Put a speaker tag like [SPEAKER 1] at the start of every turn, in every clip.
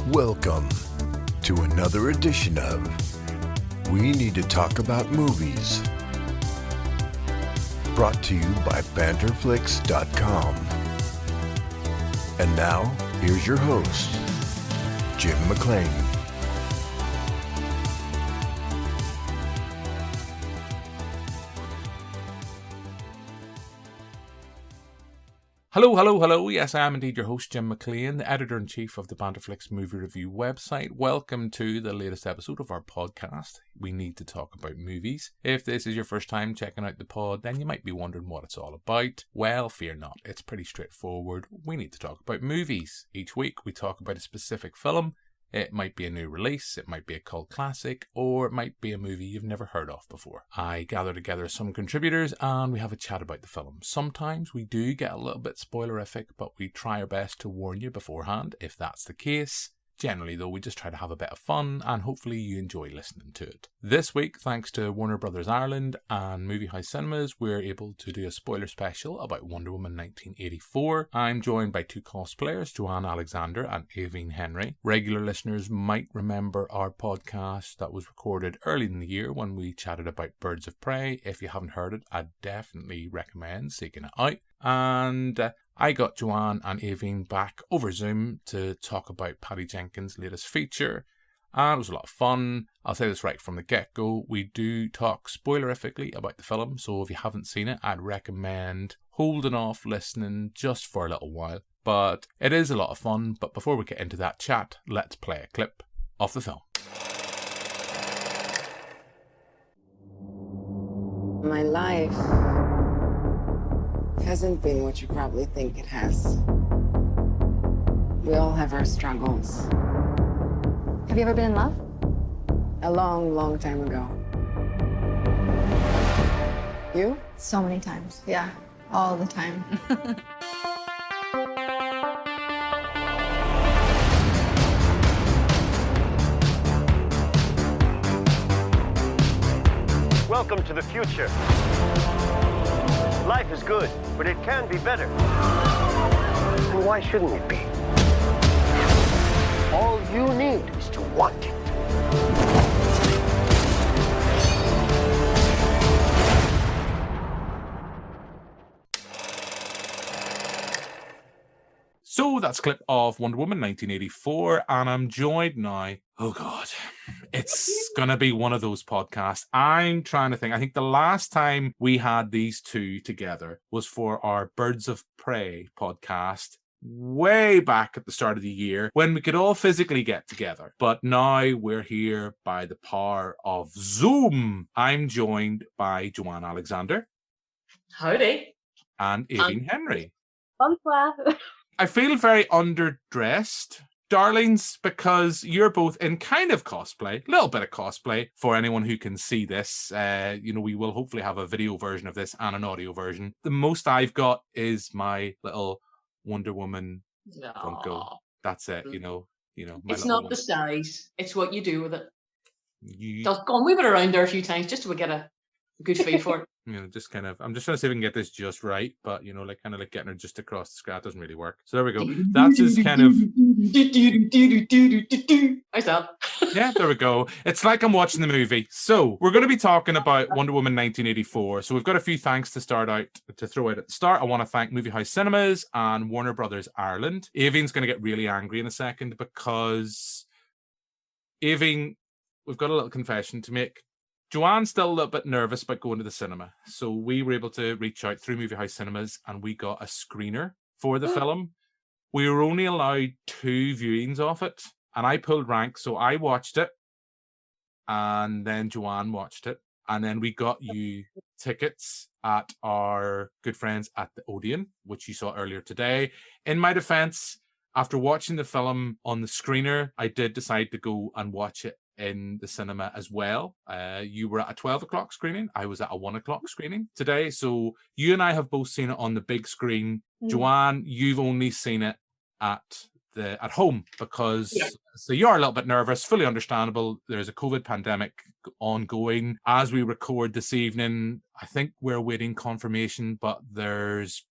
[SPEAKER 1] Welcome to another edition of We Need to Talk About Movies. Brought to you by banterflix.com. And now, here's your host, Jim McLean.
[SPEAKER 2] Hello. Yes, I am indeed your host, Jim McLean, the editor-in-chief of the Banterflix movie review website. Welcome to the latest episode of our podcast. We need to talk about movies. If this is your first time checking out the pod, then you might be wondering what it's all about. Well, fear not. It's pretty straightforward. We need to talk about movies. Each week, we talk about a specific film. It might be a new release, it might be a cult classic, or it might be a movie you've never heard of before. I gather together some contributors and we have a chat about the film. Sometimes we do get a little bit spoilerific, but we try our best to warn you beforehand if that's the case. Generally, though, we just try to have a bit of fun and hopefully you enjoy listening to it. This week, thanks to Warner Brothers Ireland and Movie House Cinemas, we're able to do a spoiler special about Wonder Woman 1984. I'm joined by two cosplayers, Joanne Alexander and Aoibheann Henry. Regular listeners might remember our podcast that was recorded early in the year when we chatted about Birds of Prey. If you haven't heard it, I definitely recommend seeking it out. And I got Joanne and Aoibheann back over Zoom to talk about Patty Jenkin's latest feature, and it was a lot of fun. I'll say this right from the get-go, we do talk spoilerifically about the film, so if you haven't seen it, I'd recommend holding off listening just for a little while. But it is a lot of fun, but before we get into that chat, let's play a clip of the film.
[SPEAKER 3] My life hasn't been what you probably think it has. We all have our struggles.
[SPEAKER 4] Have you ever been in love?
[SPEAKER 3] A long, long time ago. You?
[SPEAKER 4] So many times. Yeah, all the time.
[SPEAKER 5] Welcome to the future. Life is good, but it can be better. And why shouldn't it be? All you need is to want it.
[SPEAKER 2] So that's a clip of Wonder Woman 1984, and I'm joined now. Oh God, it's gonna be one of those podcasts. I'm trying to think. I think the last time we had these two together was for our Birds of Prey podcast way back at the start of the year when we could all physically get together. But now we're here by the power of Zoom. I'm joined by Joanne Alexander.
[SPEAKER 6] Howdy.
[SPEAKER 2] And Aoibheann Henry.
[SPEAKER 6] Bonsoir.
[SPEAKER 2] I feel very underdressed, darlings, because you're both in kind of cosplay, a little bit of cosplay for anyone who can see this. We will hopefully have a video version of this and an audio version. The most I've got is my little Wonder Woman Funko. That's it, you know.
[SPEAKER 6] It's not the size; it's what you do with it.
[SPEAKER 2] You...
[SPEAKER 6] Just go and move it around there a few times just to get a good feel for it.
[SPEAKER 2] Just kind of, I'm just trying to see if we can get this just right, but like getting her just across the screen doesn't really work. So there we go. That's just kind of.
[SPEAKER 6] How's that?
[SPEAKER 2] Yeah, there we go. It's like I'm watching the movie. So we're going to be talking about Wonder Woman 1984. So we've got a few thanks to throw out at the start. I want to thank Movie House Cinemas and Warner Brothers Ireland. Aoibheann's going to get really angry in a second because Aoibheann, we've got a little confession to make. Joanne's still a little bit nervous about going to the cinema. So we were able to reach out through Movie House Cinemas and we got a screener for the film. We were only allowed 2 viewings of it and I pulled rank. So I watched it and then Joanne watched it. And then we got you tickets at our good friends at the Odeon, which you saw earlier today. In my defense, after watching the film on the screener, I did decide to go and watch it in the cinema as well. You were at a 12 o'clock screening. I was at a 1 o'clock screening today. So you and I have both seen it on the big screen. Joanne, you've only seen it at home because so you're a little bit nervous, fully understandable. There's a COVID pandemic ongoing. As we record this evening, I think we're waiting confirmation, but there's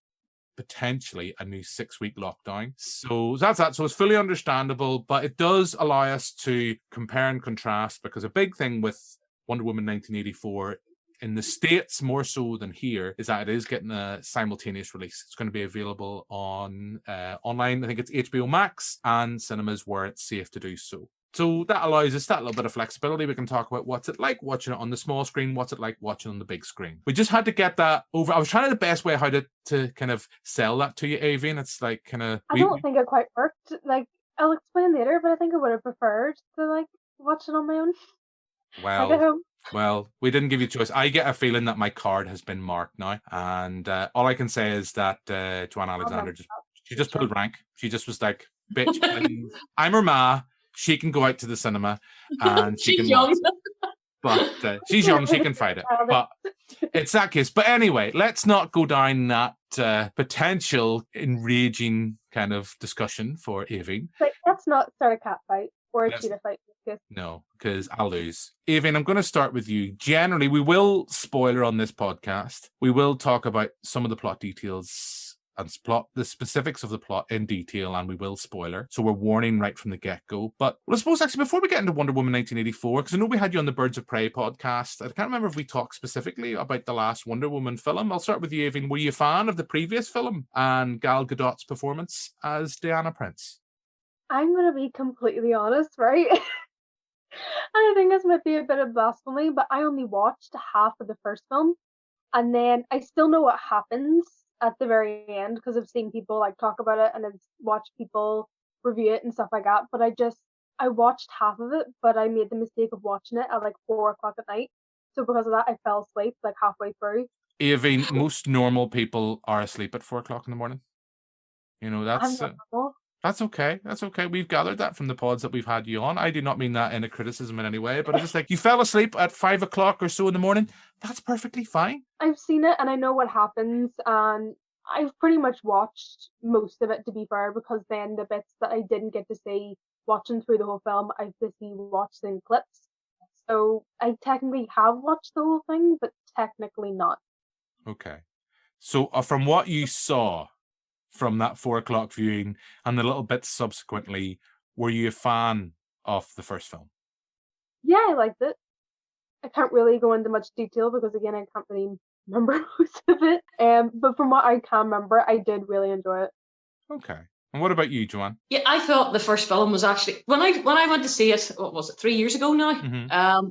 [SPEAKER 2] potentially a new 6-week lockdown. So that's that. So it's fully understandable, but it does allow us to compare and contrast, because a big thing with Wonder Woman 1984 in the States, more so than here, is that it is getting a simultaneous release. It's going to be available on online. I think it's HBO Max and cinemas where it's safe to do so. So that allows us that little bit of flexibility. We can talk about what's it like watching it on the small screen, what's it like watching on the big screen. We just had to get that over. I was trying the best way how to kind of sell that to you, Aoibheann. It's like kind of...
[SPEAKER 7] I don't think it quite worked. Like, I'll explain later, but I think I would have preferred to, like, watch it on my own. Like at home.
[SPEAKER 2] Well, we didn't give you a choice. I get a feeling that my card has been marked now. And all I can say is that Joanne Alexander just pulled rank. She just was like, bitch, please. I'm her ma. She can go out to the cinema and she can
[SPEAKER 6] young.
[SPEAKER 2] But she's young, she can fight it. But it's that case. But anyway, let's not go down that potential enraging kind of discussion for Aoibheann.
[SPEAKER 7] Like, let's not start a cat fight or a cheetah fight.
[SPEAKER 2] No, because I'll lose. Aoibheann, I'm going to start with you. Generally, we will spoiler on this podcast. We will talk about some of the plot details and the specifics of the plot in detail, and we will spoiler. So we're warning right from the get-go. But well, I suppose actually before we get into Wonder Woman 1984, because I know we had you on the Birds of Prey podcast, I can't remember if we talked specifically about the last Wonder Woman film. I'll start with you, Aoibheann. Were you a fan of the previous film and Gal Gadot's performance as Diana Prince?
[SPEAKER 7] I'm going to be completely honest, right? I think this might be a bit of blasphemy, but I only watched half of the first film, and then I still know what happens at the very end because I've seen people like talk about it and I've watched people review it and stuff like that. But I watched half of it, but I made the mistake of watching it at like 4 o'clock at night. So because of that, I fell asleep like halfway through.
[SPEAKER 2] Aoibheann, most normal people are asleep at 4 o'clock in the morning. You know, that's okay. That's okay. We've gathered that from the pods that we've had you on. I do not mean that in a criticism in any way, but it's just like you fell asleep at 5 o'clock or so in the morning. That's perfectly fine. I've
[SPEAKER 7] seen it and I know what happens, and I've pretty much watched most of it, to be fair, because then the bits that I didn't get to see watching through the whole film, I've basically watched in clips. So I technically have watched the whole thing, but technically not.
[SPEAKER 2] Okay. So from what you saw from that 4 o'clock viewing and the little bits subsequently, were you a fan of the first film?
[SPEAKER 7] Yeah, I liked it. I can't really go into much detail because, again, I can't really remember most of it. But from what I can remember, I did really enjoy it.
[SPEAKER 2] Okay. And what about you, Joanne?
[SPEAKER 6] Yeah, I thought the first film was actually, when I went to see it, what was it, 3 years ago now?
[SPEAKER 2] Mm-hmm.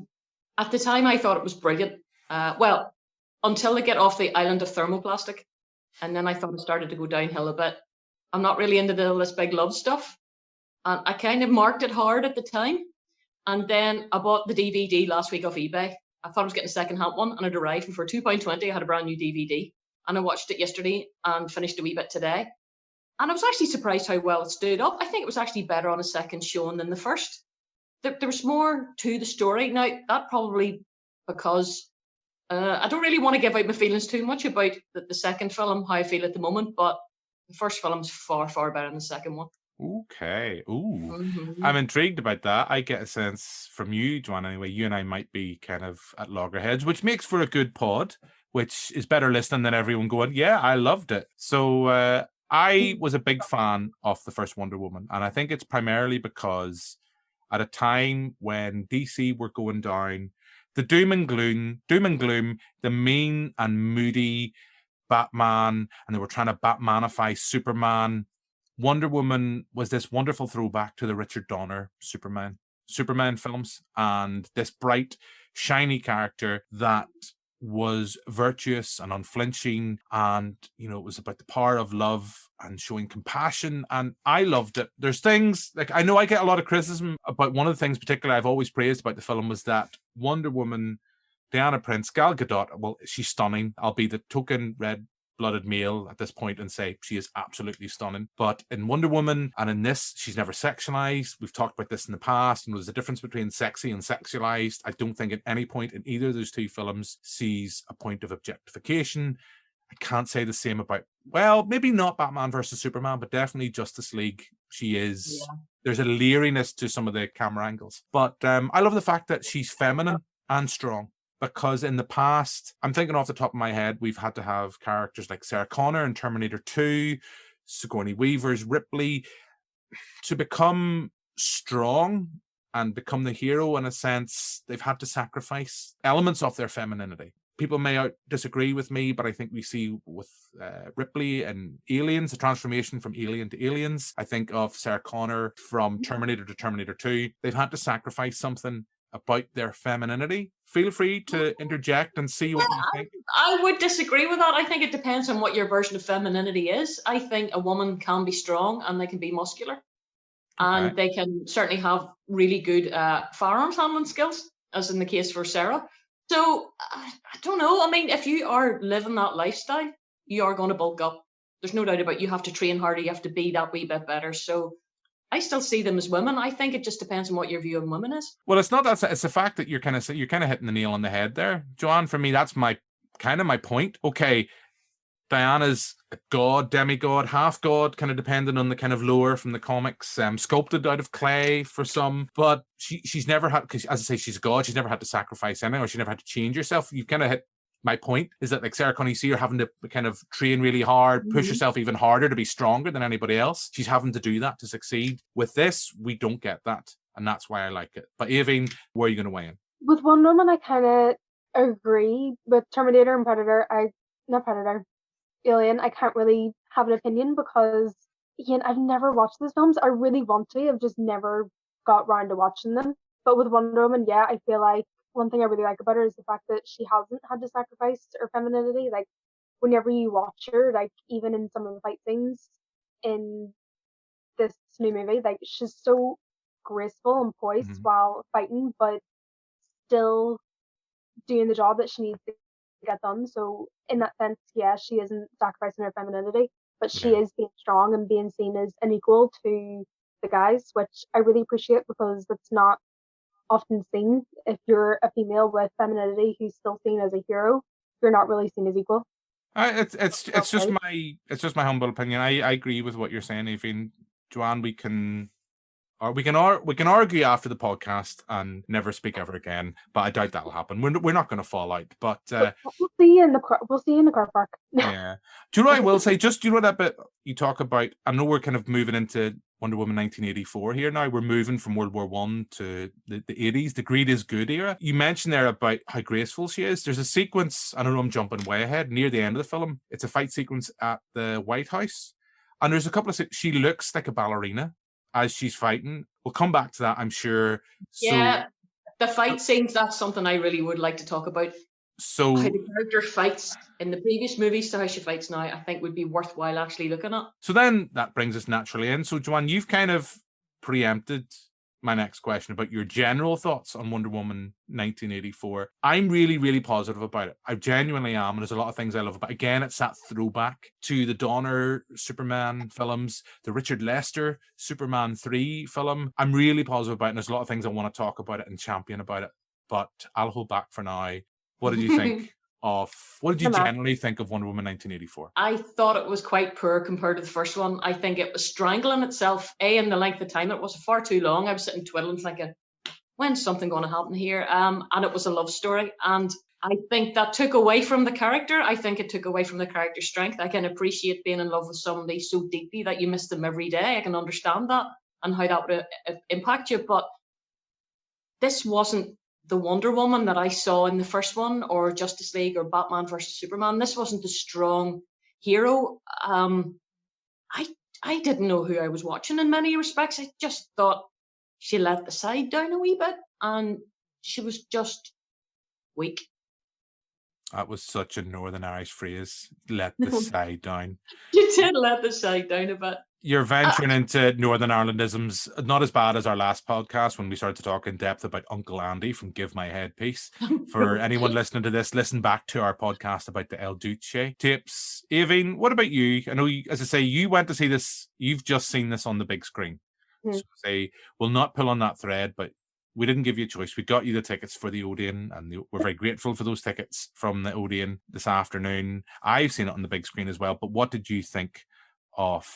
[SPEAKER 6] At the time, I thought it was brilliant. Well, until they get off the island of thermoplastic. And then I thought it started to go downhill a bit. I'm not really into all this big love stuff. And I kind of marked it hard at the time. And then I bought the DVD last week off eBay. I thought I was getting a second-hand one, and it arrived. And for £2.20, I had a brand new DVD. And I watched it yesterday and finished a wee bit today. And I was actually surprised how well it stood up. I think it was actually better on a second showing than the first. There was more to the story. Now, that probably because I don't really want to give out my feelings too much about the second film, how I feel at the moment, but the first film's far, far better than the second one.
[SPEAKER 2] Okay. Ooh.
[SPEAKER 6] Mm-hmm.
[SPEAKER 2] I'm intrigued about that. I get a sense from you, Joanne, anyway, you and I might be kind of at loggerheads, which makes for a good pod, which is better listening than everyone going, yeah, I loved it. So I was a big fan of the first Wonder Woman, and I think it's primarily because at a time when DC were going down the doom and gloom, the mean and moody Batman, and they were trying to Batmanify Superman. Wonder Woman was this wonderful throwback to the Richard Donner Superman films, and this bright, shiny character that was virtuous and unflinching, and it was about the power of love and showing compassion, and I loved it. There's things like, I know I get a lot of criticism about one of the things particularly I've always praised about the film was that Wonder Woman, Diana Prince, Gal Gadot, well, she's stunning. I'll be the token red-blooded male at this point and say she is absolutely stunning. But in Wonder Woman and in this, she's never sexualized. We've talked about this in the past, and there's a difference between sexy and sexualized. I don't think at any point in either of those two films sees a point of objectification. I can't say the same about, well, maybe not Batman versus Superman, but definitely Justice League. She is. Yeah. There's a leeriness to some of the camera angles. But I love the fact that she's feminine and strong. because in the past, I'm thinking off the top of my head, we've had to have characters like Sarah Connor in Terminator 2, Sigourney Weaver's Ripley, to become strong and become the hero. In a sense, they've had to sacrifice elements of their femininity. People may disagree with me, but I think we see with Ripley and Aliens, the transformation from Alien to Aliens. I think of Sarah Connor from Terminator to Terminator 2. They've had to sacrifice something about their femininity. Feel free to interject and see what you think.
[SPEAKER 6] I would disagree with that. I think it depends on what your version of femininity is. I think a woman can be strong and they can be muscular. And they can certainly have really good firearms handling skills, as in the case for Sarah. So, I don't know. I mean, if you are living that lifestyle, you are going to bulk up. There's no doubt about it. You have to train harder. You have to be that wee bit better. So, I still see them as women. I think it just depends on what your view of women is.
[SPEAKER 2] Well, it's not that. It's the fact that you're kind of hitting the nail on the head there, Joanne. For me, that's my point. Okay, Diana's a god, demigod, half god, kind of depending on the kind of lore from the comics, sculpted out of clay for some, but she's never had, because as I say, she's a god, she's never had to sacrifice anything, or she never had to change herself. You've kind of hit my point, is that like Sarah Connor, you see her having to kind of train really hard, push herself even harder to be stronger than anybody else. She's having to do that to succeed. With this, we don't get that, and that's why I like it. But Aoibheann, where are you going to weigh in?
[SPEAKER 7] With Wonder Woman, I kind of agree. With Terminator and Alien, I can't really have an opinion because, again, I've never watched those films. I really want to. I've just never got round to watching them. But with Wonder Woman, yeah, I feel like one thing I really like about her is the fact that she hasn't had to sacrifice her femininity. Like, whenever you watch her, like, even in some of the fight scenes in this new movie, like, she's so graceful and poised while fighting, but still doing the job that she needs to get done. So in that sense, yeah, she isn't sacrificing her femininity, but she is being strong and being seen as an equal to the guys, which I really appreciate because that's not often seen. If you're a female with femininity who's still seen as a hero, you're not really seen as equal.
[SPEAKER 2] It's just my humble opinion. I agree with what you're saying, Aoibheann. Joanne, we can argue after the podcast and never speak ever again, but I doubt that'll happen. We're not going to fall out, but
[SPEAKER 7] we'll see you in the car park.
[SPEAKER 2] Yeah. Do you know what I will say? Just, do you know that bit you talk about? I know we're kind of moving into Wonder Woman 1984 here now. We're moving from World War I to the 80s, the greed is good era. You mentioned there about how graceful she is. There's a sequence, I don't know, I'm jumping way ahead, near the end of the film. It's a fight sequence at the White House. And there's a couple of, she looks like a ballerina as she's fighting. We'll come back to that, I'm sure.
[SPEAKER 6] Yeah, the fight scenes, that's something I really would like to talk about.
[SPEAKER 2] So
[SPEAKER 6] how the character fights in the previous movies to how she fights now, I think would be worthwhile actually looking at.
[SPEAKER 2] So then that brings us naturally in. So Joanne, you've kind of preempted my next question about your general thoughts on Wonder Woman 1984. I'm really, really positive about it. I genuinely am. And there's a lot of things I love about it. Again, it's that throwback to the Donner Superman films, the Richard Lester Superman 3 film. I'm really positive about it. And there's a lot of things I want to talk about it and champion about it. But I'll hold back for now. What did you think what did you generally think of Wonder Woman 1984?
[SPEAKER 6] I thought it was quite poor compared to the first one. I think it was strangling itself, in the length of time. It was far too long. I was sitting twiddling thinking, when's something going to happen here? And it was a love story. And I think that took away from the character. I think it took away from the character's strength. I can appreciate being in love with somebody so deeply that you miss them every day. I can understand that and how that would impact you. But this wasn't the Wonder Woman that I saw in the first one, or Justice League, or Batman versus Superman. This wasn't the strong hero. I didn't know who I was watching in many respects. I just thought she let the side down a wee bit, and she was just weak.
[SPEAKER 2] That was such a Northern Irish phrase, let the side down.
[SPEAKER 6] You did let the side down a bit.
[SPEAKER 2] You're venturing into Northern Irelandisms, not as bad as our last podcast when we started to talk in depth about Uncle Andy from Give My Headpiece. For anyone listening to this, listen back to our podcast about the El Duce tapes. Aoibheann, what about you? I know, as I say, you went to see this, you've just seen this on the big screen. So say, we'll not pull on that thread, but we didn't give you a choice. We got you the tickets for the Odeon, and we're very grateful for those tickets from the Odeon this afternoon. I've seen it on the big screen as well, but what did you think of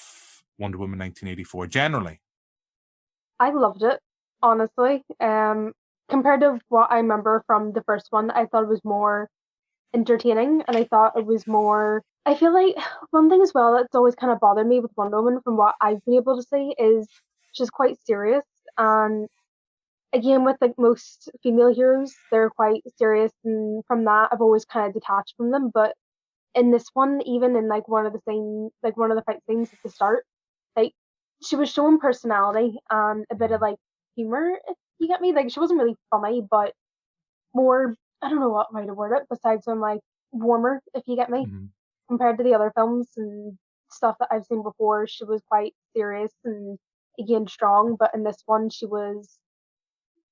[SPEAKER 2] Wonder Woman 1984 generally?
[SPEAKER 7] I loved it, honestly. compared to what I remember from the first one, I thought it was more entertaining, and I thought it was more. I feel like one thing as well that's always kind of bothered me with Wonder Woman, from what I've been able to see, is she's quite serious. And again, with like most female heroes, they're quite serious, and from that, I've always kind of detached from them. But in this one, even in like one of the fight scenes at the start, like she was showing personality and a bit of like humor, if you get me. Like she wasn't really funny, but more, I don't know what way to word it, besides some like warmer, if you get me.
[SPEAKER 2] Mm-hmm.
[SPEAKER 7] Compared to the other films and stuff that I've seen before, she was quite serious and again strong, but in this one she was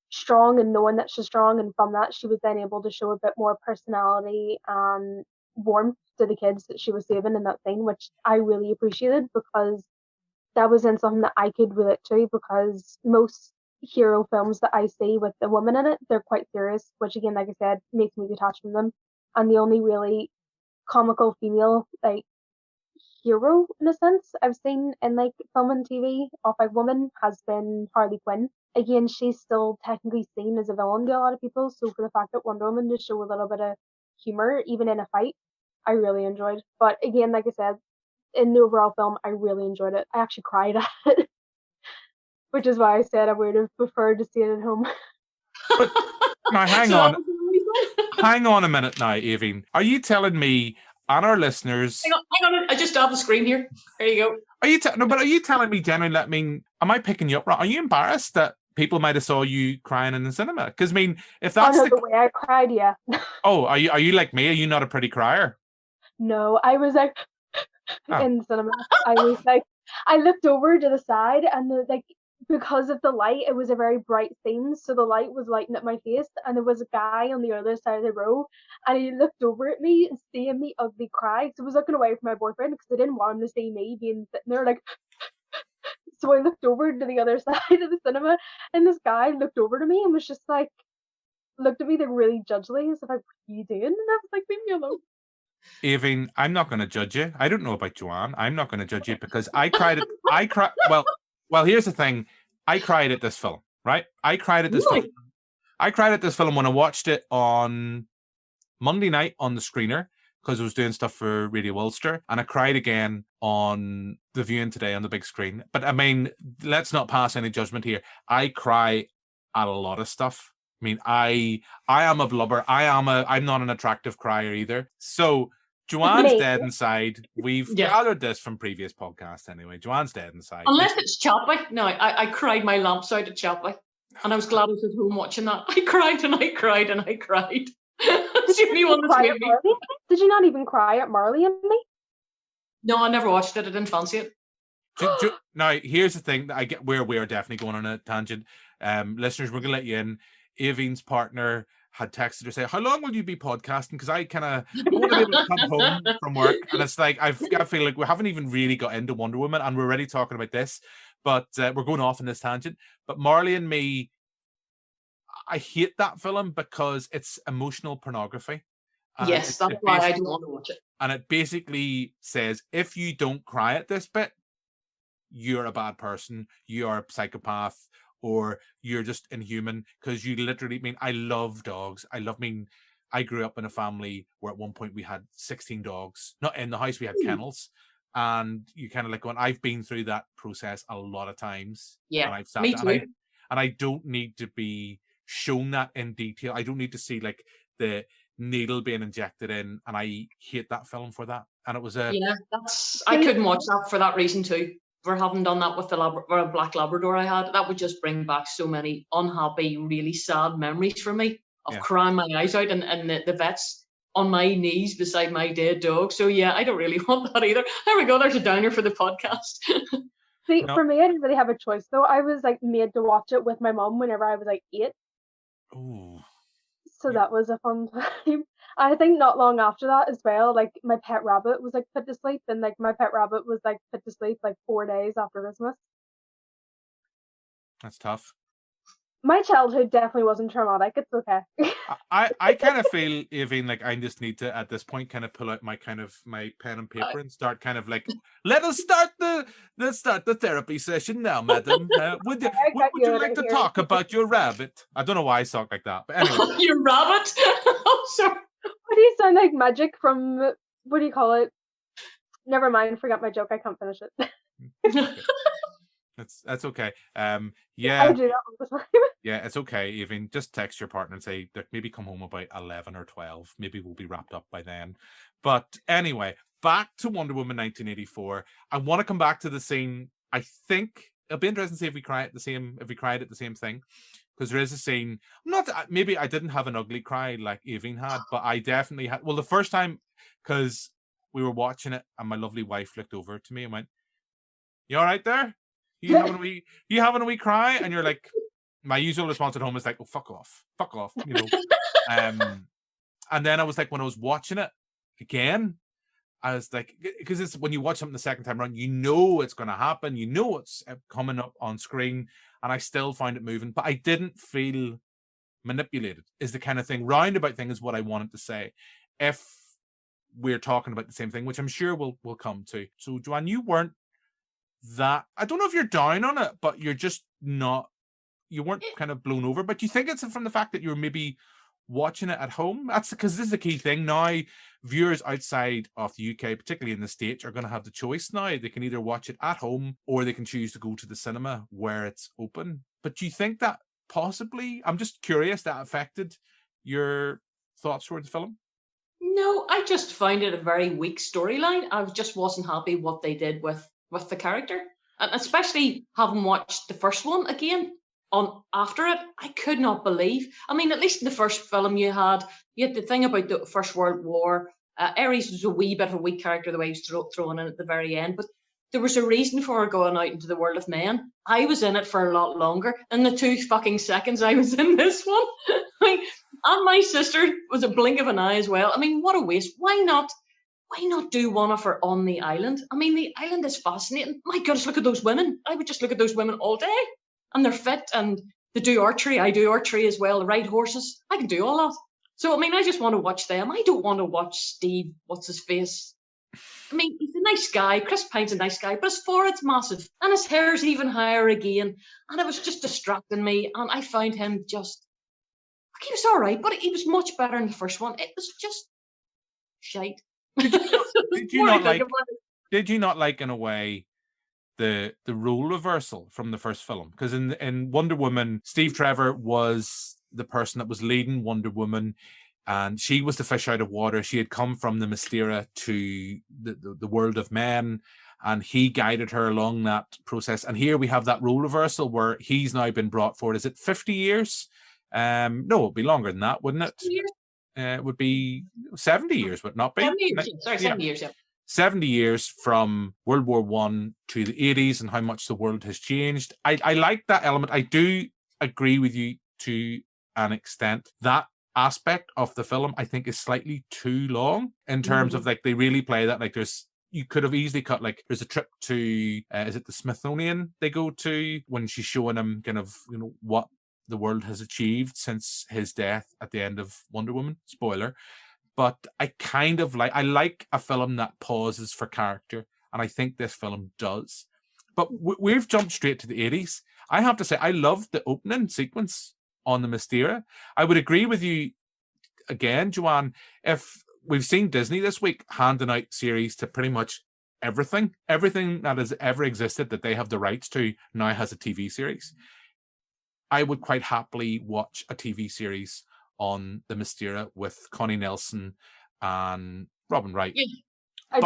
[SPEAKER 7] strong and knowing that she's strong, and from that she was then able to show a bit more personality and warmth to the kids that she was saving in that scene, which I really appreciated, because that was in something that I could relate to, because most hero films that I see with the women in it, they're quite serious, which again, like I said, makes me detached from them. And the only really comical female like hero in a sense I've seen in like film and TV of a woman has been Harley Quinn. Again, she's still technically seen as a villain to a lot of people, so for the fact that Wonder Woman just show a little bit of humor even in a fight, I really enjoyed. But again, like I said, in the overall film, I really enjoyed it. I actually cried at it, which is why I said I would have preferred to see it at home.
[SPEAKER 2] But now, hang
[SPEAKER 6] So
[SPEAKER 2] on.
[SPEAKER 6] that was the only one.
[SPEAKER 2] Hang on a minute now, Aoibheann. Are you telling me and our listeners...
[SPEAKER 6] Hang on, I just stopped the screen here. There you go.
[SPEAKER 2] Are you are you telling me genuinely, I mean, am I picking you up right? Are you embarrassed that people might have saw you crying in the cinema? Because, I mean, if that's
[SPEAKER 7] the way I cried, yeah.
[SPEAKER 2] Oh, are you like me? Are you not a pretty crier?
[SPEAKER 7] No, I was like in the cinema. I was like, I looked over to the side, and like because of the light, it was a very bright scene, so the light was lighting up my face, and there was a guy on the other side of the row, and he looked over at me and seeing me ugly cry. So I was looking away from my boyfriend because I didn't want him to see me being sitting there like. So I looked over to the other side of the cinema, and this guy looked over to me and was just like, looked at me like really judgely, as if like, what are you doing? And I was like, leave me alone.
[SPEAKER 2] Aoibheann, I'm not going to judge you. I don't know about Joanne. I'm not going to judge you because I cried. Well, here's the thing. I cried at this film, right? I cried at this film. I cried at this film when I watched it on Monday night on the screener because I was doing stuff for Radio Ulster, and I cried again on the viewing today on the big screen. But I mean, let's not pass any judgment here. I cry at a lot of stuff. I mean, I am a blubber. I'm not an attractive crier either. So Joanne's dead inside. We've gathered this from previous podcasts anyway. Joanne's dead inside.
[SPEAKER 6] Unless it's choppy. No, I cried my lamps out at choppy. And I was glad I was at home watching that. I cried and I cried and I cried. It's the only one that's made me.
[SPEAKER 7] Did you not even cry at Marley and Me?
[SPEAKER 6] No, I never watched it. I didn't fancy it.
[SPEAKER 2] Now, here's the thing that I get where we are definitely going on a tangent. Listeners, we're going to let you in. Aoibheann's partner had texted her saying, how long will you be podcasting? Because I want to be able to come home from work. And it's like, I feel like we haven't even really got into Wonder Woman and we're already talking about this. But we're going off on this tangent. But Marley and Me, I hate that film because it's emotional pornography.
[SPEAKER 6] Yes, that's why I don't want to watch it.
[SPEAKER 2] And it basically says, if you don't cry at this bit, you're a bad person, you are a psychopath, or you're just inhuman, because you literally, I mean, I love dogs. I grew up in a family where at one point we had 16 dogs. Not in the house, we had kennels. And you kind of like going, I've been through that process a lot of times.
[SPEAKER 6] Yeah,
[SPEAKER 2] and I've sat
[SPEAKER 6] me too.
[SPEAKER 2] And I don't need to be shown that in detail. I don't need to see like the needle being injected in, and I hate that film for that. And it was I
[SPEAKER 6] couldn't watch that for that reason too. For having done that with the Black Labrador I had, that would just bring back so many unhappy, really sad memories for me of crying my eyes out and the vets on my knees beside my dead dog. So yeah, I don't really want that either. There we go. There's a downer for the podcast.
[SPEAKER 7] See, for me, I didn't really have a choice though. I was like made to watch it with my mom whenever I was like 8.
[SPEAKER 2] Ooh.
[SPEAKER 7] So that was a fun time. I think not long after that as well, like my pet rabbit was like put to sleep, and like my pet rabbit was like put to sleep like 4 days after Christmas.
[SPEAKER 2] That's tough.
[SPEAKER 7] My childhood definitely wasn't traumatic. It's okay.
[SPEAKER 2] I kind of feel, Aoibheann, like I just need to, at this point, kind of pull out my pen and paper and start kind of like, let's start the therapy session now, madam. Would
[SPEAKER 7] I got
[SPEAKER 2] you
[SPEAKER 7] you
[SPEAKER 2] like
[SPEAKER 7] right
[SPEAKER 2] to
[SPEAKER 7] here.
[SPEAKER 2] talk about your rabbit? I don't know why I talk like that, but anyway.
[SPEAKER 6] Your rabbit. I'm sorry.
[SPEAKER 7] What do you sound like magic from? What do you call it? Never mind. Forgot my joke. I can't finish it.
[SPEAKER 2] That's okay.
[SPEAKER 7] I
[SPEAKER 2] Yeah,
[SPEAKER 7] do that all the time.
[SPEAKER 2] yeah, it's okay. Even just text your partner and say that maybe come home about 11 or 12. Maybe we'll be wrapped up by then. But anyway, back to Wonder Woman 1984. I want to come back to the scene. I think it'll be interesting to see if we cried at the same thing. Because there is a scene. Maybe I didn't have an ugly cry like Aoibheann had, but I definitely had. Well, the first time, because we were watching it, and my lovely wife looked over to me and went, "You all right there? You having a wee cry?" And you're like, my usual response at home is like, "Oh, fuck off," you know. And then I was like, when I was watching it again, I was like, because it's when you watch something the second time around, you know it's going to happen, you know it's coming up on screen, and I still find it moving, but I didn't feel manipulated. Is the kind of thing, roundabout thing, is what I wanted to say. If we're talking about the same thing, which I'm sure we'll come to. So, Joanne, you weren't that. I don't know if you're down on it, but you're just not. You weren't kind of blown over, but you think it's from the fact that you're maybe watching it at home. That's because this is the key thing now. Viewers outside of the UK, particularly in the States, are going to have the choice now. They can either watch it at home or they can choose to go to the cinema where it's open. But do you think that possibly, I'm just curious, that affected your thoughts towards the film?
[SPEAKER 6] No, I just found it a very weak storyline. I just wasn't happy what they did with the character, and especially having watched the first one again on after it, I could not believe. I mean, at least in the first film, you had the thing about the First World War. Ares was a wee bit of a weak character the way he was thrown in at the very end, but there was a reason for her going out into the world of men. I was in it for a lot longer than the 2 fucking seconds I was in this one. And my sister was a blink of an eye as well. I mean, what a waste. Why not do one of her on the island? I mean, the island is fascinating. My goodness, look at those women. I would just look at those women all day. And they're fit and they do archery. I do archery as well. They ride horses. I can do all that. So, I mean, I just want to watch them. I don't want to watch Steve, what's his face? I mean, he's a nice guy. Chris Pine's a nice guy, but his forehead's massive. And his hair's even higher again. And it was just distracting me. And I found him just, he was all right, but he was much better in the first one. It was just shite.
[SPEAKER 2] Did you not like, in a way, the role reversal from the first film? Because in Wonder Woman, Steve Trevor was the person that was leading Wonder Woman, and she was the fish out of water. She had come from the Mysteria to the world of men, and he guided her along that process. And here we have that role reversal where he's now been brought forward. Is it 50 years? No, it'd be longer than that, wouldn't it? It would be 70 years, would it not be?
[SPEAKER 6] 70 years, sorry, 70 years, yeah.
[SPEAKER 2] 70 years from World War I to the 80s and how much the world has changed. I like that element. I do agree with you to an extent. That aspect of the film, I think, is slightly too long in terms of, like, they really play that. Like, you could have easily cut, like, there's a trip to, is it the Smithsonian they go to when she's showing him kind of, what the world has achieved since his death at the end of Wonder Woman. Spoiler. But I like a film that pauses for character, and I think this film does. But we've jumped straight to the 80s. I have to say, I love the opening sequence on the Mysteria. I would agree with you again, Joanne, if we've seen Disney this week handing out series to pretty much everything that has ever existed that they have the rights to now has a TV series. I would quite happily watch a TV series on the Mysteria with Connie Nelson and Robin Wright. Yeah. But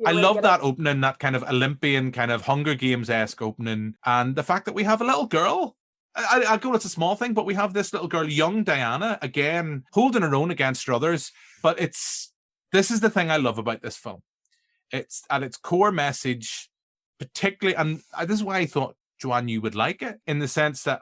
[SPEAKER 2] I love that opening, that kind of Olympian, kind of Hunger Games-esque opening, and the fact that we have a little girl. I go, it's a small thing, but we have this little girl, young Diana, again, holding her own against her others. But this is the thing I love about this film. It's at its core message, particularly, and this is why I thought, Joanne, you would like it, in the sense that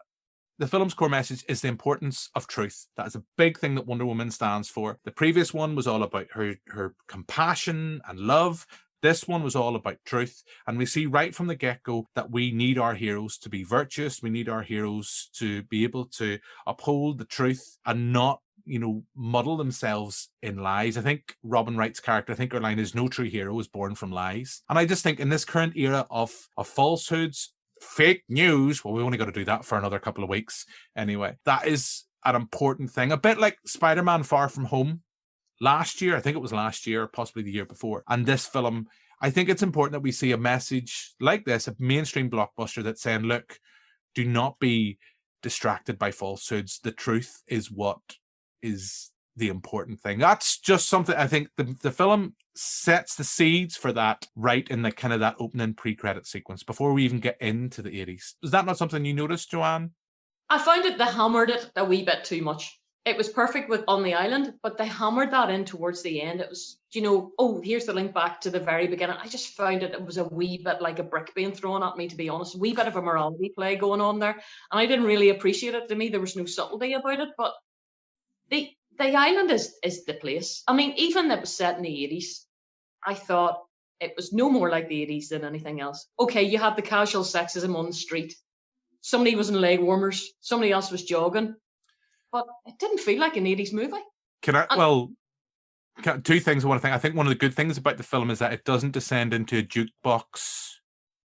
[SPEAKER 2] the film's core message is the importance of truth. That is a big thing that Wonder Woman stands for. The previous one was all about her compassion and love. This one was all about truth. And we see right from the get-go that we need our heroes to be virtuous. We need our heroes to be able to uphold the truth and not, muddle themselves in lies. I think Robin Wright's character, I think her line is, no true hero is born from lies. And I just think in this current era of falsehoods, fake news, well, we only got to do that for another couple of weeks anyway. That is an important thing. A bit like Spider-Man Far From Home last year. I think it was last year, possibly the year before. And this film, I think it's important that we see a message like this, a mainstream blockbuster that's saying, look, do not be distracted by falsehoods. The truth is what is the important thing. That's just something I think the film sets the seeds for that right in the kind of that opening pre-credit sequence before we even get into the 80s. Is that not something you noticed, Joanne?
[SPEAKER 6] I found that they hammered it a wee bit too much. It was perfect with On the Island, but they hammered that in towards the end. It was, oh, here's the link back to the very beginning. I just found it was a wee bit like a brick being thrown at me, to be honest. A wee bit of a morality play going on there. And I didn't really appreciate it. To me, there was no subtlety about it. But the island is the place. I mean, even it was set in the 80s, I thought it was no more like the 80s than anything else. Okay, you had the casual sexism on the street. Somebody was in leg warmers. Somebody else was jogging. But it didn't feel like an 80s movie.
[SPEAKER 2] Two things I want to think. I think one of the good things about the film is that it doesn't descend into a jukebox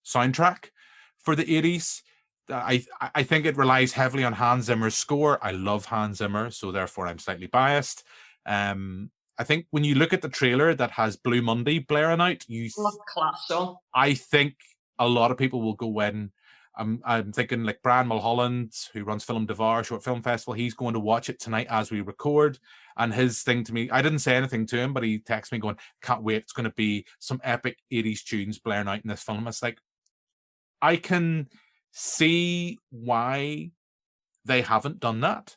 [SPEAKER 2] soundtrack for the 80s. I think it relies heavily on Hans Zimmer's score. I love Hans Zimmer, so therefore I'm slightly biased. I think when you look at the trailer that has Blue Monday blaring out,
[SPEAKER 6] class song.
[SPEAKER 2] I think a lot of people will go in. I'm thinking like Brian Mulholland, who runs Film Devar Short Film Festival. He's going to watch it tonight as we record. And his thing to me, I didn't say anything to him, but he texted me going, "Can't wait! It's going to be some epic 80s tunes blaring out in this film." It's like, I can see why they haven't done that.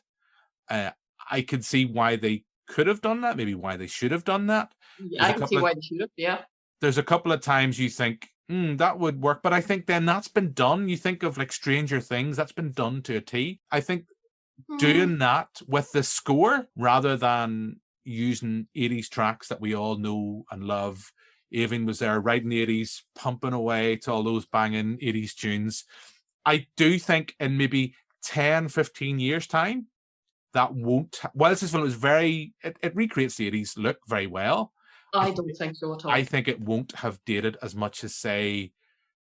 [SPEAKER 2] I could see why they could have done that, maybe why they should have done that.
[SPEAKER 6] Yeah, I can see why they should have, yeah.
[SPEAKER 2] There's a couple of times you think, that would work, but I think then that's been done. You think of like Stranger Things, that's been done to a T. I think doing that with the score rather than using 80s tracks that we all know and love. Aoibheann was there right in the 80s, pumping away to all those banging 80s tunes. I do think in maybe 10, 15 years' time, that won't... Whilst this film is it recreates the 80s look very well.
[SPEAKER 6] I don't think so at all.
[SPEAKER 2] I think it won't have dated as much as, say,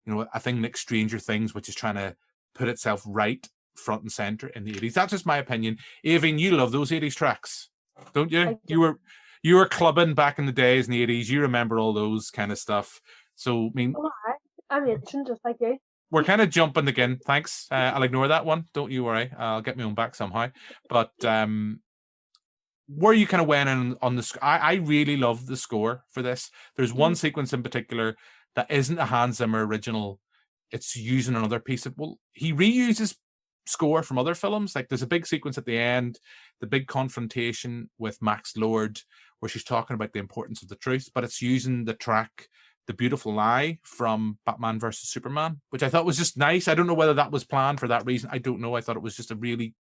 [SPEAKER 2] a thing like Stranger Things, which is trying to put itself right front and center in the 80s. That's just my opinion. Aoibheann, you love those 80s tracks, don't you? You were clubbing back in the days in the 80s. You remember all those kind of stuff. So, I mean...
[SPEAKER 7] I'm itching just like you.
[SPEAKER 2] We're kind of jumping again. Thanks. I'll ignore that one. Don't you worry. I'll get my own back somehow. But where you kind of went in on the... I really love the score for this. There's one sequence in particular that isn't a Hans Zimmer original. It's using another piece of... Well, he reuses score from other films. Like there's a big sequence at the end, the big confrontation with Max Lord, where she's talking about the importance of the truth, but it's using the track The Beautiful Lie from Batman versus Superman, which I thought was just nice. I don't know whether that was planned for that reason. I don't know. I thought it was just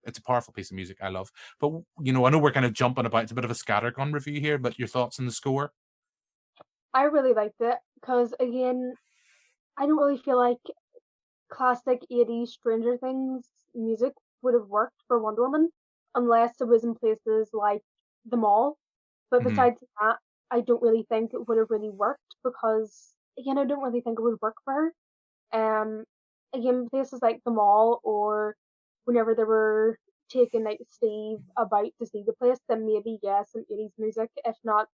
[SPEAKER 2] it's a powerful piece of music I love. But, I know we're kind of jumping about. It's a bit of a scattergun review here, but your thoughts on the score?
[SPEAKER 7] I really liked it because, again, I don't really feel like classic 80s Stranger Things music would have worked for Wonder Woman unless it was in places like the mall. But besides that, I don't really think it would have really worked because, again, I don't really think it would work for her. Again, places like the mall or whenever they were taking like Steve about to see the place, then maybe, yeah, some 80s music. If not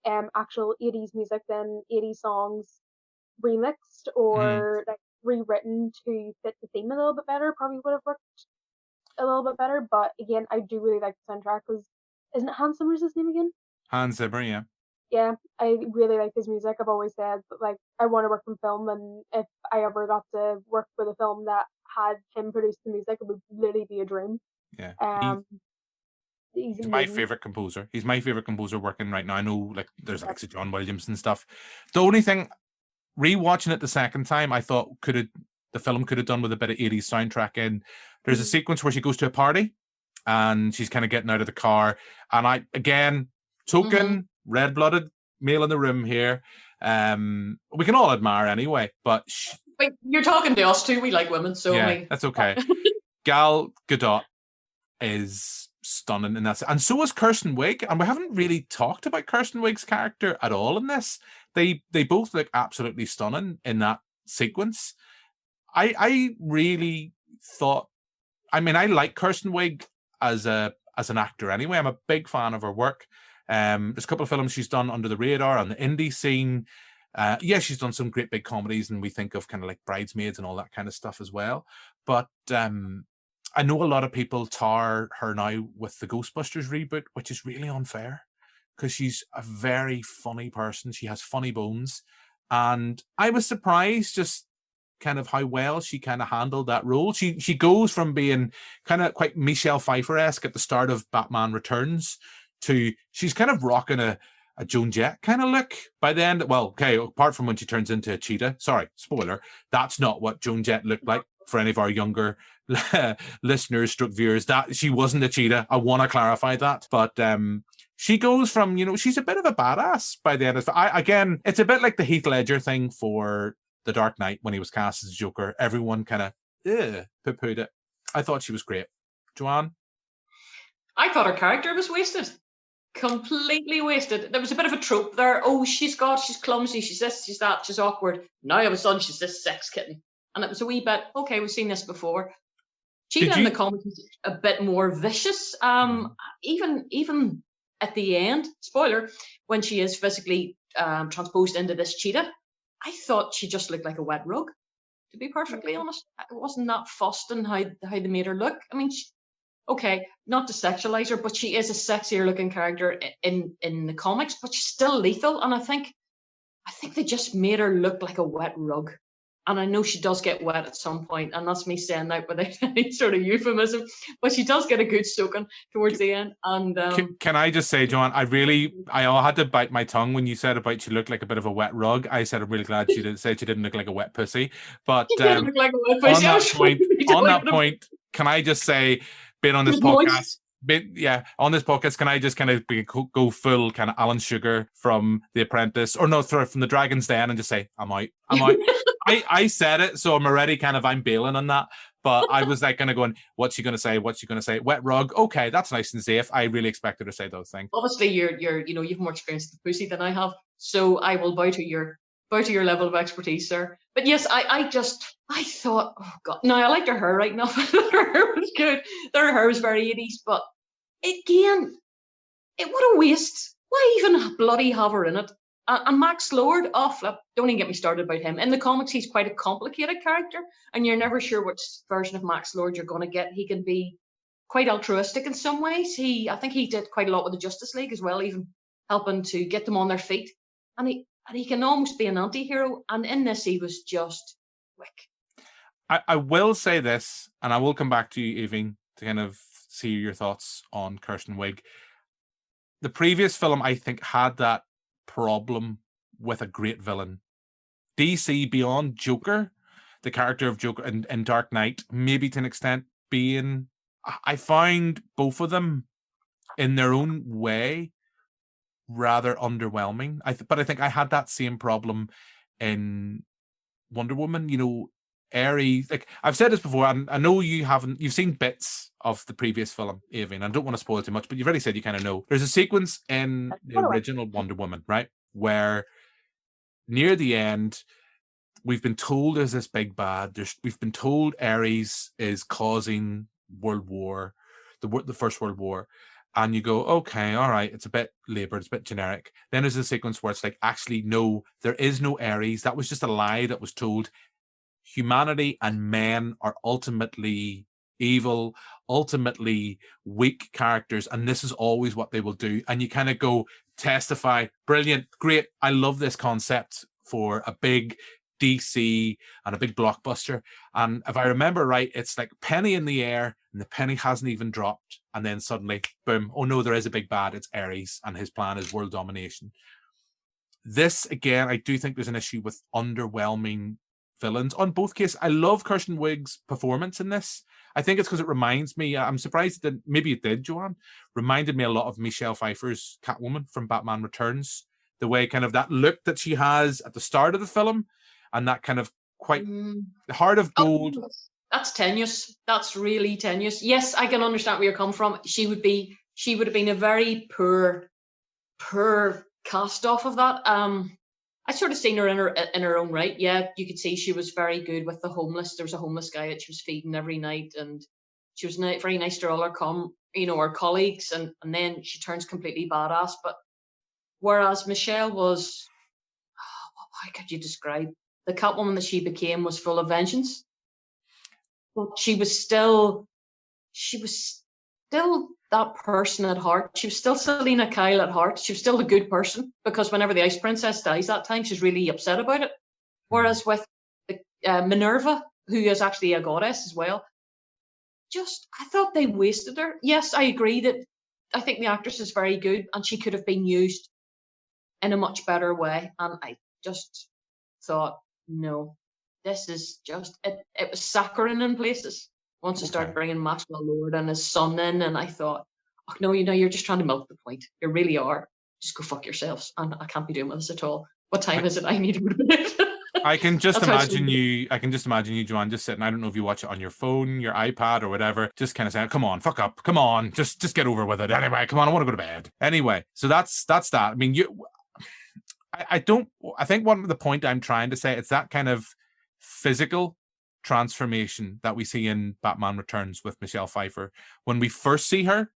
[SPEAKER 7] actual 80s music, then 80s songs remixed or like rewritten to fit the theme a little bit better probably would have worked a little bit better. But again, I do really like the soundtrack because isn't it Hans Zimmer's his name again? Hans Zimmer, yeah. Yeah, I really like his music. I've always said that, like, I want to work in film, and if I ever got to work with a film that had him produce the music, it would literally be a dream.
[SPEAKER 2] Yeah. He's my favorite composer. He's my favorite composer working right now. I know, like, there's Alexa John Williams and stuff. The only thing, rewatching it the second time, I thought the film could have done with a bit of 80s soundtrack in. There's a sequence where she goes to a party, and she's kind of getting out of the car, and token red-blooded male in the room here. We can all admire anyway, but
[SPEAKER 6] Wait, you're talking to us too. We like women, so
[SPEAKER 2] yeah,
[SPEAKER 6] I mean,
[SPEAKER 2] that's okay. Gal Gadot is stunning in that, and so is Kirsten Wiig, and we haven't really talked about Kirsten Wiig's character at all in this. They both look absolutely stunning in that sequence. I really thought, I mean, I like Kirsten Wiig as an actor anyway. I'm a big fan of her work. There's a couple of films she's done under the radar on the indie scene. Yeah, she's done some great big comedies, and we think of kind of like Bridesmaids and all that kind of stuff as well. But I know a lot of people tar her now with the Ghostbusters reboot, which is really unfair because she's a very funny person. She has funny bones. And I was surprised just kind of how well she kind of handled that role. She goes from being kind of quite Michelle Pfeiffer-esque at the start of Batman Returns to she's kind of rocking a Joan Jett kind of look by the end. Well, okay, apart from when she turns into a cheetah. Sorry, spoiler. That's not what Joan Jett looked like for any of our younger listeners, stroke viewers. That she wasn't a cheetah. I want to clarify that. But she goes from, she's a bit of a badass by the end of it. Again, it's a bit like the Heath Ledger thing for The Dark Knight when he was cast as Joker. Everyone kind of poo-pooed it. I thought she was great. Joanne? I
[SPEAKER 6] thought her character was wasted. Completely wasted. There was a bit of a trope there. Oh, she's clumsy, she's this, she's that, she's awkward. Now all of a sudden she's this sex kitten. And it was a wee bit, okay, we've seen this before. Cheetah in the comics is a bit more vicious. Even at the end, spoiler, when she is physically transposed into this cheetah, I thought she just looked like a wet rug, to be perfectly honest. It wasn't that fussed in how they made her look. I mean, okay, not to sexualize her, but she is a sexier looking character in the comics, but she's still lethal. And I think they just made her look like a wet rug. And I know she does get wet at some point, and that's me saying that without any sort of euphemism, but she does get a good soaking towards the end. And
[SPEAKER 2] can I just say, Joanne, I had to bite my tongue when you said about she looked like a bit of a wet rug. I said I'm really glad she didn't say she didn't look like a wet pussy. But
[SPEAKER 6] she did look like a wet pussy.
[SPEAKER 2] On that point, can I just say, being on this podcast, on this podcast, can I just kind of go full kind of Alan Sugar from The Apprentice, or no, from The Dragon's Den, and just say, I'm out. I said it, so I'm bailing on that. But I was like kind of going, what's she going to say? What's she going to say? Wet rug. Okay, that's nice and safe. I really expected her to say those things.
[SPEAKER 6] Obviously, you've more experience with the pussy than I have, so I will bow to your level of expertise, sir. But yes, I thought, oh God, no, I liked her hair right enough. Her hair was good. Her hair was very 80s, but again, what a waste. Why even bloody have her in it? And Max Lord, flip, don't even get me started about him. In the comics, he's quite a complicated character, and you're never sure which version of Max Lord you're going to get. He can be quite altruistic in some ways. I think he did quite a lot with the Justice League as well, even helping to get them on their feet. And he can almost be an anti-hero, and in this, he was just quick.
[SPEAKER 2] I will say this, and I will come back to you, Aoibheann, to kind of see your thoughts on Kirsten Wiig. The previous film, I think, had that problem with a great villain. DC, beyond Joker, the character of Joker in Dark Knight, maybe to an extent being, I find both of them in their own way rather underwhelming. But I think I had that same problem in Wonder Woman. Ares, like I've said this before, and I know you've seen bits of the previous film, Aoibheann. I don't want to spoil too much, but you've already said you kind of know. There's a sequence in the original Wonder Woman, right, where near the end, we've been told there's this big bad. We've been told Ares is causing World War, the First World War, and you go, okay, all right, it's a bit labored, it's a bit generic. Then there's a sequence where it's like, actually, no, there is no Ares. That was just a lie that was told. Humanity and men are ultimately evil, ultimately weak characters, and this is always what they will do. And you kind of go, testify, brilliant, great. I love this concept for a big DC and a big blockbuster. And if I remember right, it's like penny in the air, and the penny hasn't even dropped. And then suddenly, boom, oh no, there is a big bad. It's Ares, and his plan is world domination. This, again, I do think there's an issue with underwhelming villains on both cases. I love Kirsten Wiig's performance in this. I think it's because it reminds me, I'm surprised that maybe it did, Joanne, reminded me a lot of Michelle Pfeiffer's Catwoman from Batman Returns. the way kind of that look that she has at the start of the film, and that kind of quite heart of gold.
[SPEAKER 6] Oh, that's tenuous. That's really tenuous. Yes, I can understand where you're coming from. She would have been a very poor cast off of that. I sort of seen her in her own right. Yeah, you could see she was very good with the homeless. There was a homeless guy that she was feeding every night, and she was very nice to all her her colleagues, and then she turns completely badass. But whereas Michelle was, how could you describe the Catwoman that she became was full of vengeance, but she was still that person at heart. She was still Selena Kyle at heart. She was still a good person, because whenever the Ice Princess dies that time, she's really upset about it. Whereas with Minerva, who is actually a goddess as well, I thought they wasted her. Yes, I agree that I think the actress is very good and she could have been used in a much better way. And I just thought, no, this is just, it was saccharine in places. Once I started bringing Maxwell Lord and his son in, and I thought, oh, no, you're just trying to milk the point. You really are. Just go fuck yourselves. And I can't be doing this at all. What time is it? I need to go to bed.
[SPEAKER 2] I can just imagine you, Joanne, just sitting. I don't know if you watch it on your phone, your iPad, or whatever. Just kind of saying, "Come on, fuck up, come on, just get over with it." Anyway, come on, I want to go to bed. Anyway, so that's that. I mean, I think one of the point I'm trying to say, it's that kind of physical transformation that we see in Batman Returns with Michelle Pfeiffer. When we first see her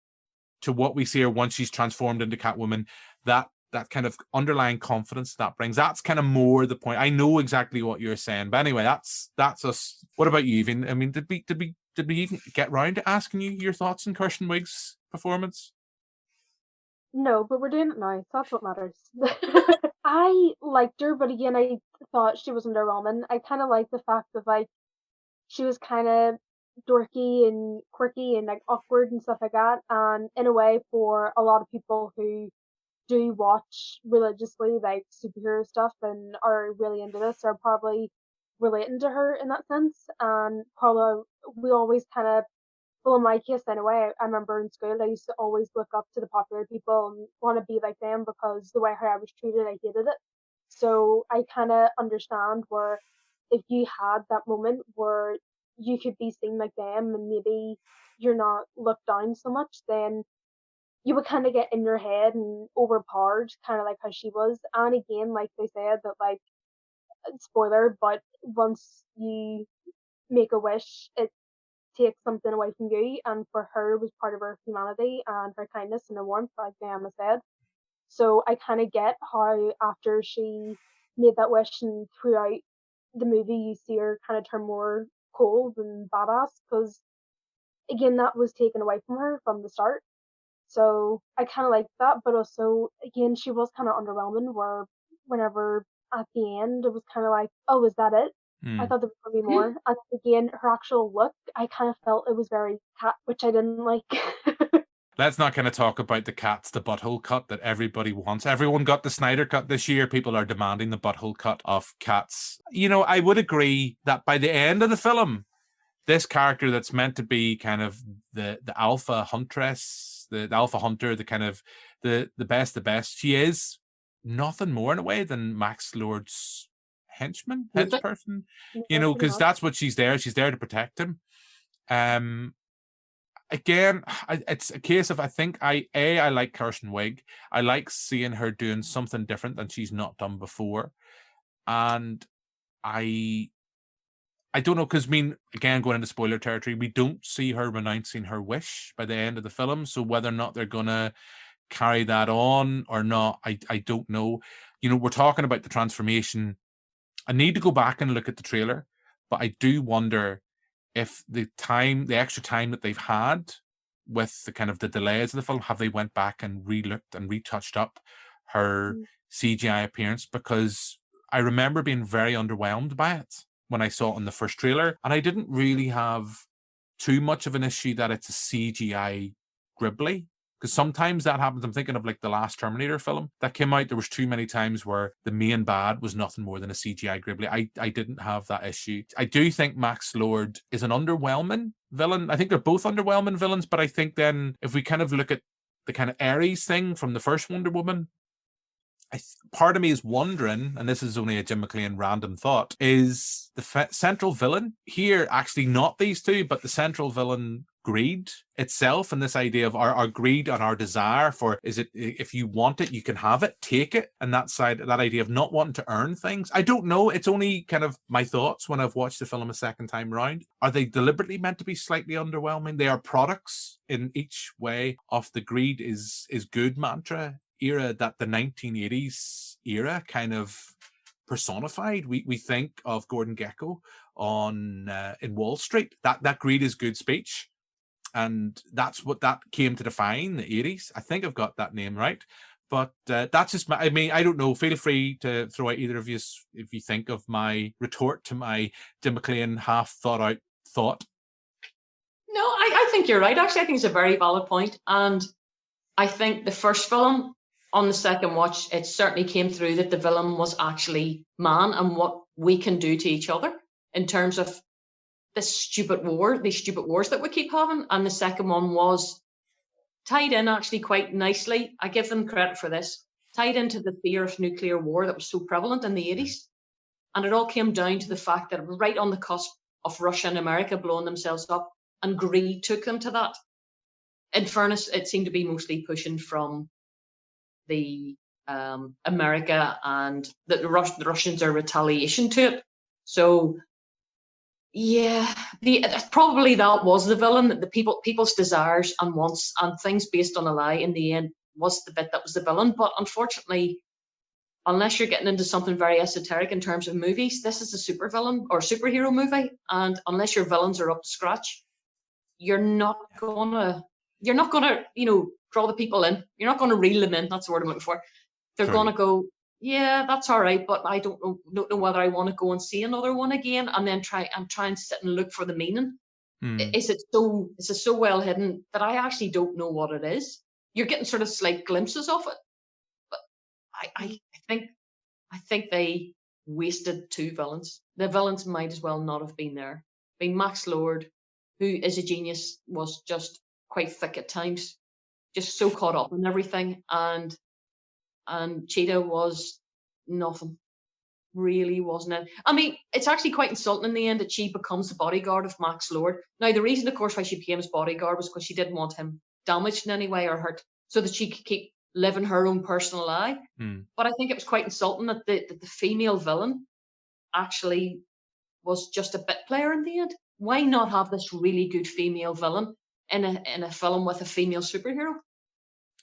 [SPEAKER 2] to what we see her once she's transformed into Catwoman, that kind of underlying confidence that brings, that's kind of more the point. I know exactly what you're saying, but anyway, that's us. What about you, Aoibheann? I mean, did we even get round to asking you your thoughts on Kirsten Wiig's performance?
[SPEAKER 7] No, but we're doing it now, so that's what matters. I liked her, but again, I thought she was underwhelming. I kind of liked the fact that, like, she was kind of dorky and quirky and, like, awkward and stuff like that. And in a way, for a lot of people who do watch religiously, like, superhero stuff and are really into this, are probably relating to her in that sense. And probably we always kind of, well, in my case anyway, I remember in school I used to always look up to the popular people and want to be like them, because the way how I was treated, I hated it. So I kind of understand where if you had that moment where you could be seen like them and maybe you're not looked down so much, then you would kind of get in your head and overpowered, kind of like how she was. And again, like they said, that, like, spoiler, but once you make a wish, it takes something away from you, and for her it was part of her humanity and her kindness and her warmth, like Diana said. So I kind of get how after she made that wish and throughout the movie you see her kind of turn more cold and badass, because again that was taken away from her from the start. So I kind of liked that, but also again she was kind of underwhelming, where whenever at the end it was kind of like, oh, is that it? I thought there was going to be more. And again, her actual look, I kind of felt it was very cat, which I didn't like.
[SPEAKER 2] Let's not kind of talk about the butthole cut that everybody wants. Everyone got the Snyder cut this year. People are demanding the butthole cut of Cats. You know, I would agree that by the end of the film, this character that's meant to be kind of the alpha huntress, the alpha hunter, the kind of the best, she is nothing more in a way than Max Lord's henchperson, you know, because that's what she's there. She's there to protect him. Again, it's a case of, I think I like Kirsten Wiig. I like seeing her doing something different than she's not done before, and I don't know, because I mean, again, going into spoiler territory, we don't see her renouncing her wish by the end of the film. So whether or not they're gonna carry that on or not, I don't know. You know, we're talking about the transformation. I need to go back and look at the trailer, but I do wonder if the extra time that they've had with the kind of the delays of the film, have they went back and re-looked and retouched up her CGI appearance? Because I remember being very underwhelmed by it when I saw it in the first trailer, and I didn't really have too much of an issue that it's a CGI gribbly. Because sometimes that happens. I'm thinking of like the last Terminator film that came out. There was too many times where the main bad was nothing more than a CGI gribbly. I didn't have that issue. I do think Max Lord is an underwhelming villain. I think they're both underwhelming villains, but I think then if we kind of look at the kind of Ares thing from the first Wonder Woman, part of me is wondering, and this is only a Jim McClean random thought, is the central villain here actually not these two, but the central villain greed itself, and this idea of our greed and our desire for, is it, if you want it, you can have it, take it, and that idea of not wanting to earn things. I don't know. It's only kind of my thoughts when I've watched the film a second time round. Are they deliberately meant to be slightly underwhelming? They are products in each way of the greed is good mantra era that the 1980s era kind of personified. We think of Gordon Gekko on in Wall Street. That greed is good speech. And that's what that came to define the 80s. I think I've got that name right. But that's just I don't know. Feel free to throw out either of you if you think of my retort to my Jim McClean half thought out thought.
[SPEAKER 6] No, I think you're right. Actually, I think it's a very valid point. And I think the first film, on the second watch, it certainly came through that the villain was actually man and what we can do to each other in terms of these stupid wars that we keep having. And the second one was tied in actually quite nicely. I give them credit for this. Tied into the fear of nuclear war that was so prevalent in the 80s. And it all came down to the fact that right on the cusp of Russia and America blowing themselves up, and greed took them to that. In fairness, it seemed to be mostly pushing from the America, and the Russians are retaliation to it. So yeah, probably that was the villain, that the people's desires and wants and things based on a lie in the end was the bit that was the villain. But unfortunately, unless you're getting into something very esoteric in terms of movies, this is a supervillain or superhero movie, and unless your villains are up to scratch, you're not gonna draw the people in. You're not gonna reel them in. That's the word I'm looking for. They're gonna go, yeah, that's all right, but I don't know whether I want to go and see another one again, and then try and sit and look for the meaning. Is it so well hidden that I actually don't know what it is? You're getting sort of slight glimpses of it, but I think they wasted two villains. The villains might as well not have been there. I mean, Max Lord, who is a genius, was just quite thick at times, just so caught up in everything, and Cheetah was nothing, really wasn't it? I mean, it's actually quite insulting in the end that she becomes the bodyguard of Max Lord. Now, the reason, of course, why she became his bodyguard was because she didn't want him damaged in any way or hurt, so that she could keep living her own personal life. But I think it was quite insulting that the female villain actually was just a bit player in the end. Why not have this really good female villain in a film with a female superhero?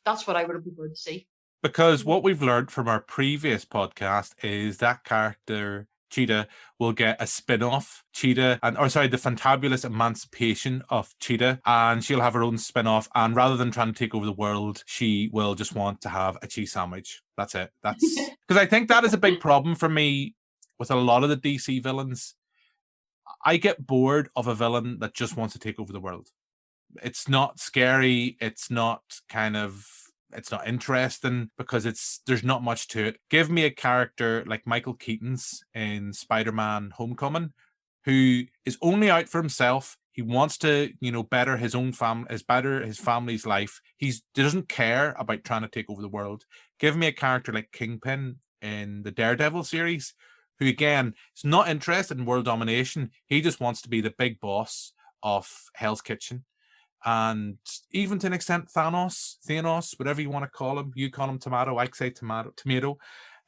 [SPEAKER 6] That's what I would have preferred to see.
[SPEAKER 2] Because what we've learned from our previous podcast is that character Cheetah will get a spin-off, the Fantabulous Emancipation of Cheetah, and she'll have her own spin-off, and rather than trying to take over the world, she will just want to have a cheese sandwich. That's it. That's because I think that is a big problem for me with a lot of the DC villains. I get bored of a villain that just wants to take over the world. It's not scary. It's not interesting because there's not much to it. Give me a character like Michael Keaton's in Spider-Man Homecoming, who is only out for himself. He wants to, better his own his family's life. He doesn't care about trying to take over the world. Give me a character like Kingpin in the Daredevil series, who again is not interested in world domination. He just wants to be the big boss of Hell's Kitchen. And even to an extent, Thanos, whatever you want to call him, you call him tomato, I say tomato.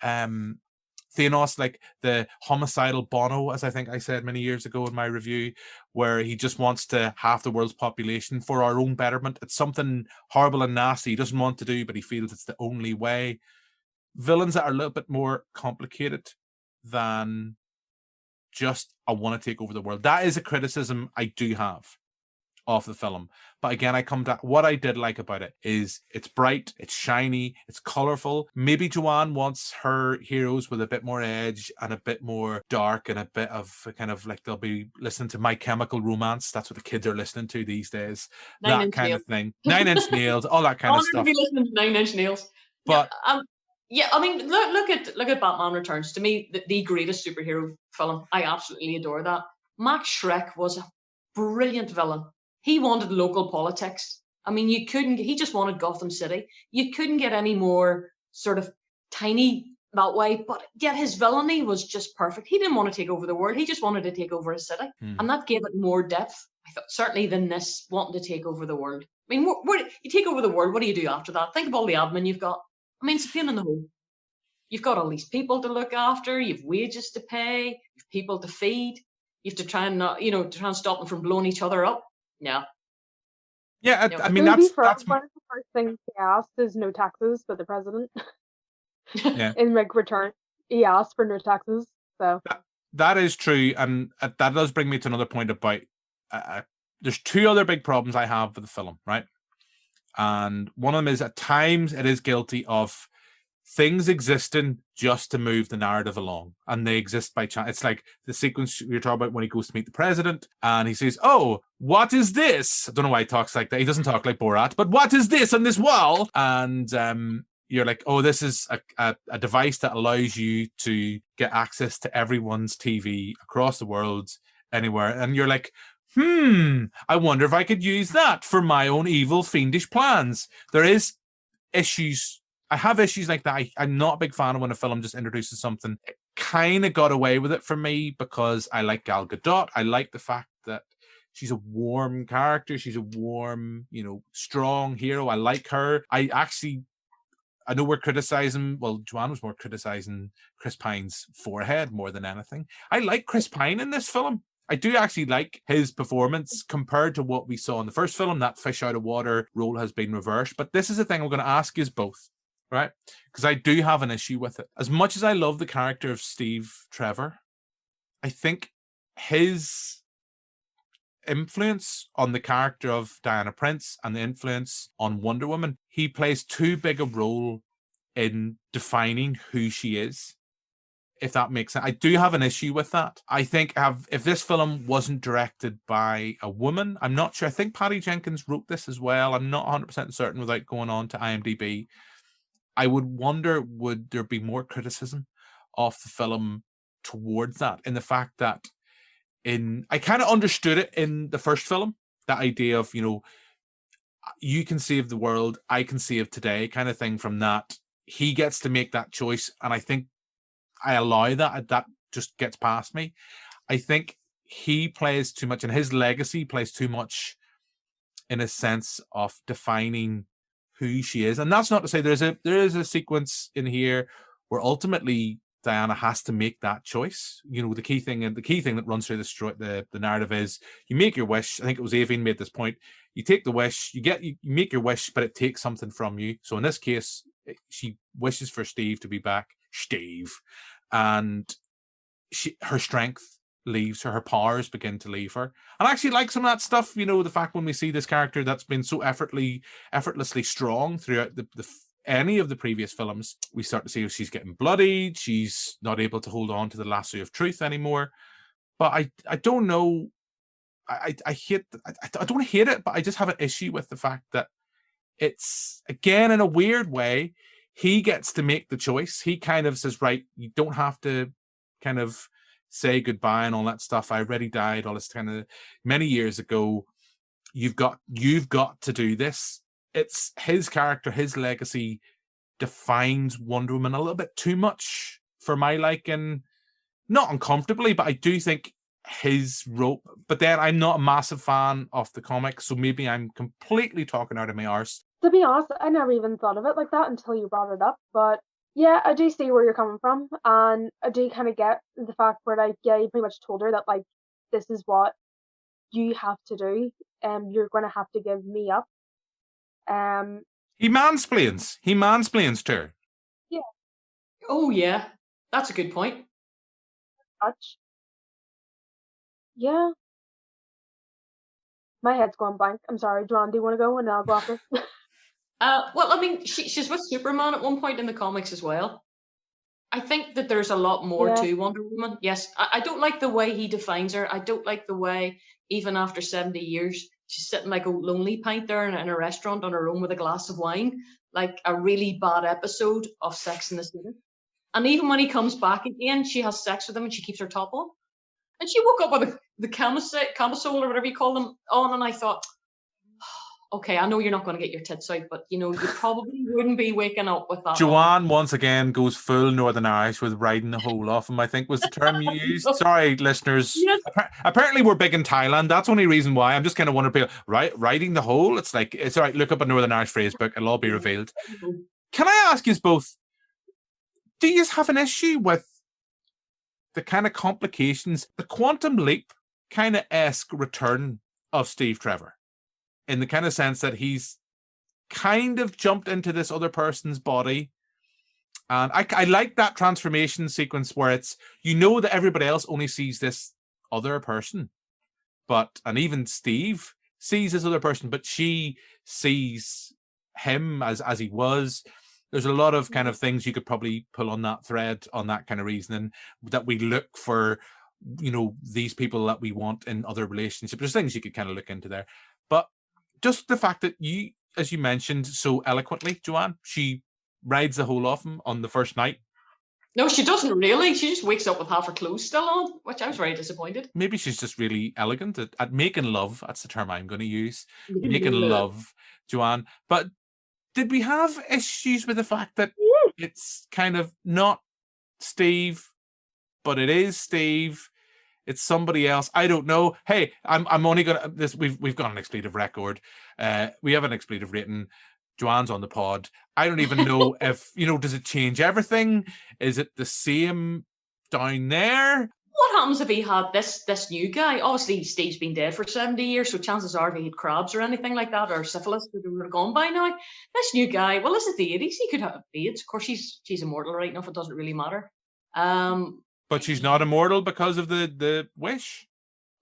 [SPEAKER 2] Thanos, like the homicidal Bono, as I think I said many years ago in my review, where he just wants to halve the world's population for our own betterment. It's something horrible and nasty he doesn't want to do, but he feels it's the only way. Villains that are a little bit more complicated than just, I want to take over the world. That is a criticism I do have of the film. But again, I come to what I did like about it is it's bright, it's shiny, it's colorful. Maybe Joanne wants her heroes with a bit more edge and a bit more dark and a bit of kind of like they'll be listening to My Chemical Romance. That's what the kids are listening to these days. That kind of thing. 9 Inch Nails, all that kind of stuff.
[SPEAKER 6] I want to be listening to 9 Inch Nails.
[SPEAKER 2] But
[SPEAKER 6] yeah, I mean, look at Batman Returns. To me, the greatest superhero film. I absolutely adore that. Max Schreck was a brilliant villain. He wanted local politics. I mean, he just wanted Gotham City. You couldn't get any more sort of tiny that way, but yet his villainy was just perfect. He didn't want to take over the world. He just wanted to take over a city. And that gave it more depth, I thought, certainly than this wanting to take over the world. I mean, you take over the world, what do you do after that? Think of all the admin you've got. I mean, it's a pain in the hole. You've got all these people to look after, you've wages to pay, you've people to feed, you have to try and not, to try and stop them from blowing each other up. Yeah.
[SPEAKER 2] Yeah,
[SPEAKER 6] No.
[SPEAKER 2] I mean,
[SPEAKER 7] To be
[SPEAKER 2] that's
[SPEAKER 7] fair, one of the first things he asked is no taxes for the president.
[SPEAKER 2] yeah.
[SPEAKER 7] In return, he asked for no taxes. So
[SPEAKER 2] That is true, and that does bring me to another point about there's two other big problems I have with the film, right? And one of them is at times it is guilty of things existing just to move the narrative along, and they exist by chance. It's like the sequence you're talking about when he goes to meet the president and he says, "Oh, what is this?" I don't know why he talks like that. He doesn't talk like Borat, but what is this on this wall? And you're like, oh, this is a device that allows you to get access to everyone's TV across the world, anywhere. And you're like, I wonder if I could use that for my own evil, fiendish plans. There is issues. I have issues like that. I'm not a big fan of when a film just introduces something. It kind of got away with it for me because I like Gal Gadot. I like the fact that she's a warm character. She's a warm, strong hero. I like her. I know we're criticizing, Joanne was more criticizing Chris Pine's forehead more than anything. I like Chris Pine in this film. I do actually like his performance compared to what we saw in the first film. That fish out of water role has been reversed. But this is the thing I'm going to ask you both, right? Because I do have an issue with it. As much as I love the character of Steve Trevor, I think his influence on the character of Diana Prince and the influence on Wonder Woman, he plays too big a role in defining who she is, if that makes sense. I do have an issue with that. I think if this film wasn't directed by a woman, I'm not sure. I think Patty Jenkins wrote this as well. I'm not 100% certain without going on to IMDb. I would wonder, would there be more criticism of the film towards that, in the fact that I kind of understood it in the first film, that idea of, you can save the world, I can save today kind of thing. From that, he gets to make that choice. And I think I allow that just gets past me. I think he plays too much, and his legacy plays too much in a sense of defining who she is. And that's not to say there is a sequence in here where ultimately Diana has to make that choice. The key thing that runs through the narrative is you make your wish. I think it was Aoibheann made this point. You take the wish, you make your wish, but it takes something from you. So in this case, she wishes for Steve to be back. Steve. And her strength leaves her, her powers begin to leave her. And I actually like some of that stuff, the fact when we see this character that's been so effortlessly strong throughout any of the previous films, we start to see she's getting bloodied, she's not able to hold on to the lasso of truth anymore. But I don't know, I don't hate it, but I just have an issue with the fact that it's, again, in a weird way, he gets to make the choice. He kind of says, right, you don't have to kind of say goodbye and all that stuff. I already died, all this kind of many years ago. You've got to do this. It's his character, his legacy defines Wonder Woman a little bit too much for my liking. Not uncomfortably, but I do think his role. But then I'm not a massive fan of the comic, so maybe I'm completely talking out of my arse.
[SPEAKER 7] to be honest, I never even thought of it like that until you brought it up. But yeah, I do see where you're coming from, and I do kind of get the fact where you pretty much told her that this is what you have to do, and you're going to have to give me up.
[SPEAKER 2] He mansplains to her.
[SPEAKER 7] Yeah.
[SPEAKER 6] Oh yeah, that's a good point.
[SPEAKER 7] Touch. Yeah. My head's going blank. I'm sorry, Joanne, do you want to go and I'll go after?
[SPEAKER 6] Well, I mean, she's with Superman at one point in the comics as well. I think that there's a lot more to Wonder Woman. Yes, I don't like the way he defines her. I don't like the way, even after 70 years, she's sitting like a lonely pint there in a restaurant on her own with a glass of wine, like a really bad episode of Sex and the City. And even when he comes back again, she has sex with him and she keeps her top on. And she woke up with the camisole or whatever you call them on, and I thought, okay, I know you're not going to get your tits out, but you probably wouldn't be waking up with that.
[SPEAKER 2] Joanne once again goes full Northern Irish with riding the hole off him, I think was the term you used. Sorry, listeners.
[SPEAKER 6] Yes.
[SPEAKER 2] Apparently we're big in Thailand. That's the only reason why. I'm just kind of wondering, right, riding the hole? It's like, it's all right, look up a Northern Irish phrase book. It'll all be revealed. Can I ask you both, do you have an issue with the kind of complications, the Quantum Leap kind of esque return of Steve Trevor? In the kind of sense that he's kind of jumped into this other person's body. And I like that transformation sequence where it's, that everybody else only sees this other person. And even Steve sees this other person, but she sees him as he was. There's a lot of kind of things you could probably pull on that thread, on that kind of reasoning, that we look for, these people that we want in other relationships. There's things you could kind of look into there. But just the fact that you, as you mentioned so eloquently, Joanne, she rides the whole off him on the first night.
[SPEAKER 6] No, she doesn't really. She just wakes up with half her clothes still on, which I was very disappointed.
[SPEAKER 2] Maybe she's just really elegant at making love. That's the term I'm going to use. Making love, Joanne. But did we have issues with the fact that it's kind of not Steve, but it is Steve? It's somebody else. I don't know. Hey, I'm only gonna this. We've got an expletive record. We have an expletive rating. Joanne's on the pod. I don't even know if does it change everything? Is it the same down there?
[SPEAKER 6] What happens if he had this new guy? Obviously, Steve's been dead for 70 years, so chances are if he had crabs or anything like that, or syphilis, that would have gone by now. This new guy, well, this is the 80s. He could have AIDS. Of course, she's immortal right enough. It doesn't really matter.
[SPEAKER 2] But she's not immortal because of the wish.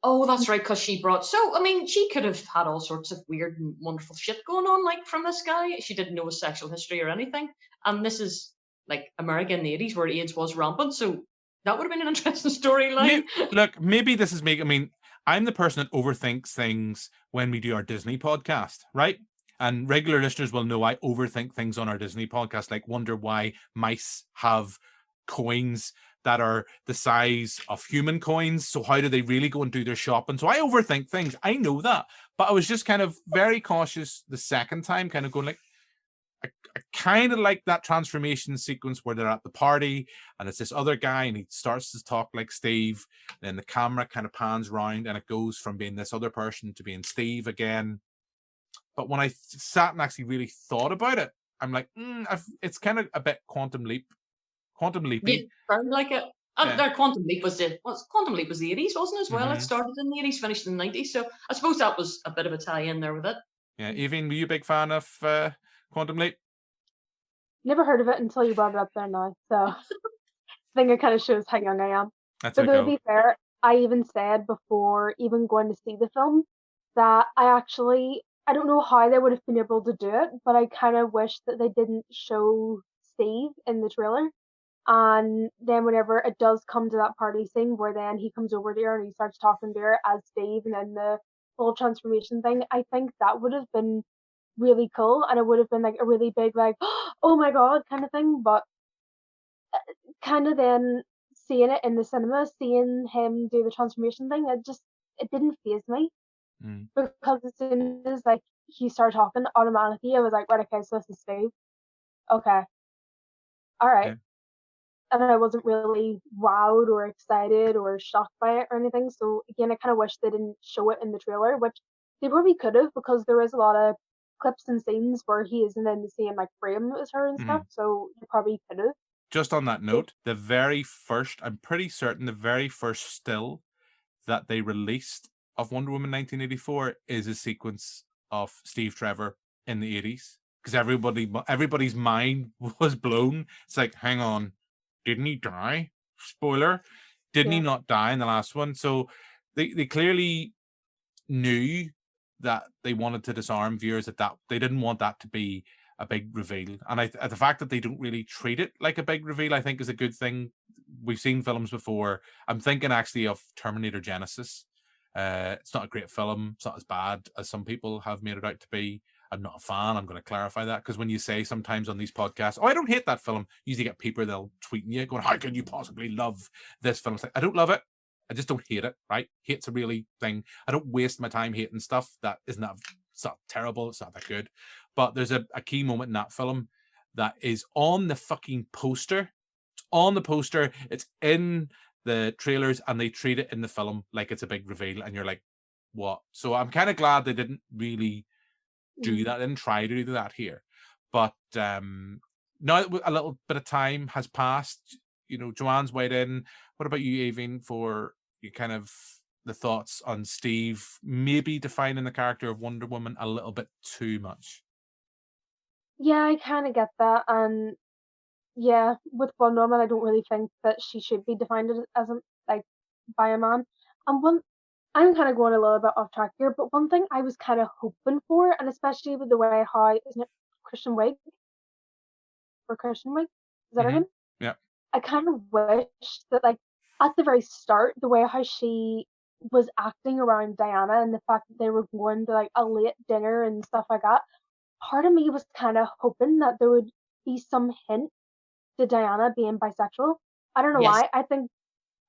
[SPEAKER 6] Oh, that's right, because she brought... So, I mean, she could have had all sorts of weird and wonderful shit going on, like, from this guy. She didn't know his sexual history or anything. And this is, like, America in the 80s, where AIDS was rampant, so that would have been an interesting storyline.
[SPEAKER 2] Look, maybe this is making... I mean, I'm the person that overthinks things when we do our Disney podcast, right? And regular listeners will know I overthink things on our Disney podcast, like wonder why mice have coins that are the size of human coins. So how do they really go and do their shopping? So I overthink things. I know that. But I was just kind of very cautious the second time, kind of going like, I kind of like that transformation sequence where they're at the party and it's this other guy and he starts to talk like Steve. Then the camera kind of pans round and it goes from being this other person to being Steve again. But when I sat and actually really thought about it, I'm like, it's kind of a bit Quantum Leapy.
[SPEAKER 6] Yeah, sounds like it. Their Quantum Leap was the 80s, wasn't it, as well?
[SPEAKER 2] Mm-hmm.
[SPEAKER 6] It started in the 80s, finished in the 90s. So I suppose that was a bit of a tie-in there with it.
[SPEAKER 2] Yeah, Aoibheann, were you a big fan of Quantum Leap?
[SPEAKER 7] Never heard of it until you brought it up there now. So I think it kind of shows how young I am.
[SPEAKER 2] That's
[SPEAKER 7] but to be fair, I even said before even going to see the film that I don't know how they would have been able to do it, but I kind of wish that they didn't show Steve in the trailer. And then whenever it does come to that party scene where then he comes over to her and he starts talking to her as Steve and then the full transformation thing, I think that would have been really cool and it would have been like a really big like, oh my god kind of thing. But kind of then seeing it in the cinema, seeing him do the transformation thing, it didn't faze me. Because as soon as like he started talking, automatically I was like, right, okay, so this is Steve. Okay. All right.
[SPEAKER 2] Yeah.
[SPEAKER 7] And I wasn't really wowed or excited or shocked by it or anything. So again, I kind of wish they didn't show it in the trailer, which they probably could have because there is a lot of clips and scenes where he isn't in the same like frame as her and stuff. So they probably could have.
[SPEAKER 2] Just on that note, I'm pretty certain the very first still that they released of Wonder Woman 1984 is a sequence of Steve Trevor in the 80s. Because everybody's mind was blown. It's like, hang on. Didn't he die? Spoiler. Didn't he not die in the last one? So they clearly knew that they wanted to disarm viewers, that they didn't want that to be a big reveal. And the fact that they don't really treat it like a big reveal, I think is a good thing. We've seen films before. I'm thinking actually of Terminator Genesis. It's not a great film. It's not as bad as some people have made it out to be. I'm not a fan. I'm going to clarify that because when you say sometimes on these podcasts, oh, I don't hate that film, you usually get people, they'll tweet you going, how can you possibly love this film? It's like, I don't love it. I just don't hate it, right? Hate's a really thing. I don't waste my time hating stuff that isn't that It's not terrible. It's not that good. But there's a key moment in that film that is on the fucking poster. It's on the poster. It's in the trailers, and they treat it in the film like it's a big reveal, and you're like, what? So I'm kind of glad they didn't really do that and try to do that here. But now that a little bit of time has passed, Joanne's weighed in. What about you, Aoibheann, for you kind of the thoughts on Steve maybe defining the character of Wonder Woman a little bit too much?
[SPEAKER 7] Yeah, I kind of get that. And yeah, with Wonder Woman, I don't really think that she should be defined as like by a man. And I'm kind of going a little bit off track here, but one thing I was kind of hoping for, and especially with the way how, isn't it Christian Wiig? Or Christian Wiig? Is that her name?
[SPEAKER 2] Yeah.
[SPEAKER 7] I kind of wished that, like, at the very start, the way how she was acting around Diana and the fact that they were going to, like, a late dinner and stuff like that, part of me was kind of hoping that there would be some hint to Diana being bisexual. I don't know
[SPEAKER 6] Yes.
[SPEAKER 7] why.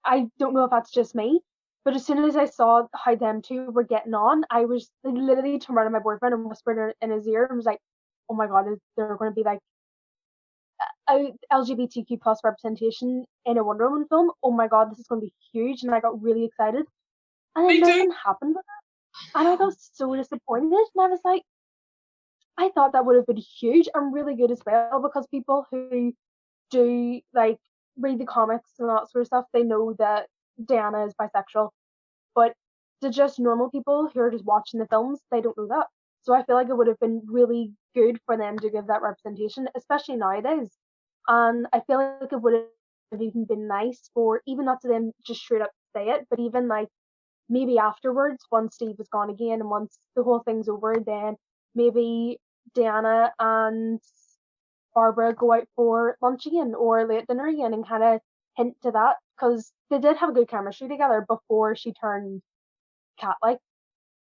[SPEAKER 7] I don't know if that's just me, but as soon as I saw how them two were getting on, I was literally turned around to my boyfriend and whispered in his ear and was like, oh my God, is there going to be like a LGBTQ plus representation in a Wonder Woman film? Oh my God, this is going to be huge. And I got really excited. And then
[SPEAKER 6] Me too.
[SPEAKER 7] nothing happened with that. And I got so disappointed. And I was like, I thought that would have been huge and really good as well, because people who do like read the comics and all that sort of stuff, they know that Diana is bisexual. But to just normal people who are just watching the films, they don't know that. So I feel like it would have been really good for them to give that representation, especially nowadays. And I feel like it would have even been nice for, even not to them just straight up say it, but even like maybe afterwards, once Steve is gone again and once the whole thing's over, then maybe Diana and Barbara go out for lunch again or late dinner again and kind of hint to that, because they did have a good chemistry together before she turned cat-like.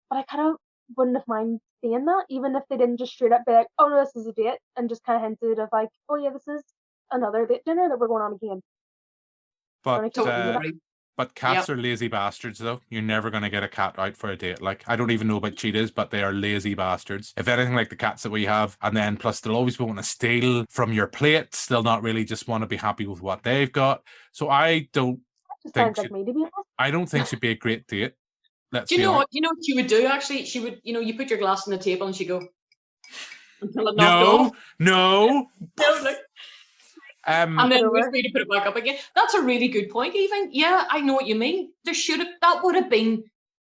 [SPEAKER 7] But I kind of wouldn't have mind seeing that, even if they didn't just straight up be like, oh no, this is a date, and just kind of hinted of like, oh yeah, this is another date dinner that we're going on again.
[SPEAKER 2] But cats are lazy bastards, though. You're never going to get a cat out for a date. Like, I don't even know about cheetahs, but they are lazy bastards. If anything, like the cats that we have. And then plus they'll always want to steal from your plates. They'll not really just want to be happy with what they've got. So I don't think I don't think she'd be a great date.
[SPEAKER 6] Do you know what? You know what she would do? Actually, she would. You put your glass on the table and she go until it knocked off.
[SPEAKER 2] No.
[SPEAKER 6] And then wait for you to put it back up again. That's a really good point, even. Yeah, I know what you mean. That should have been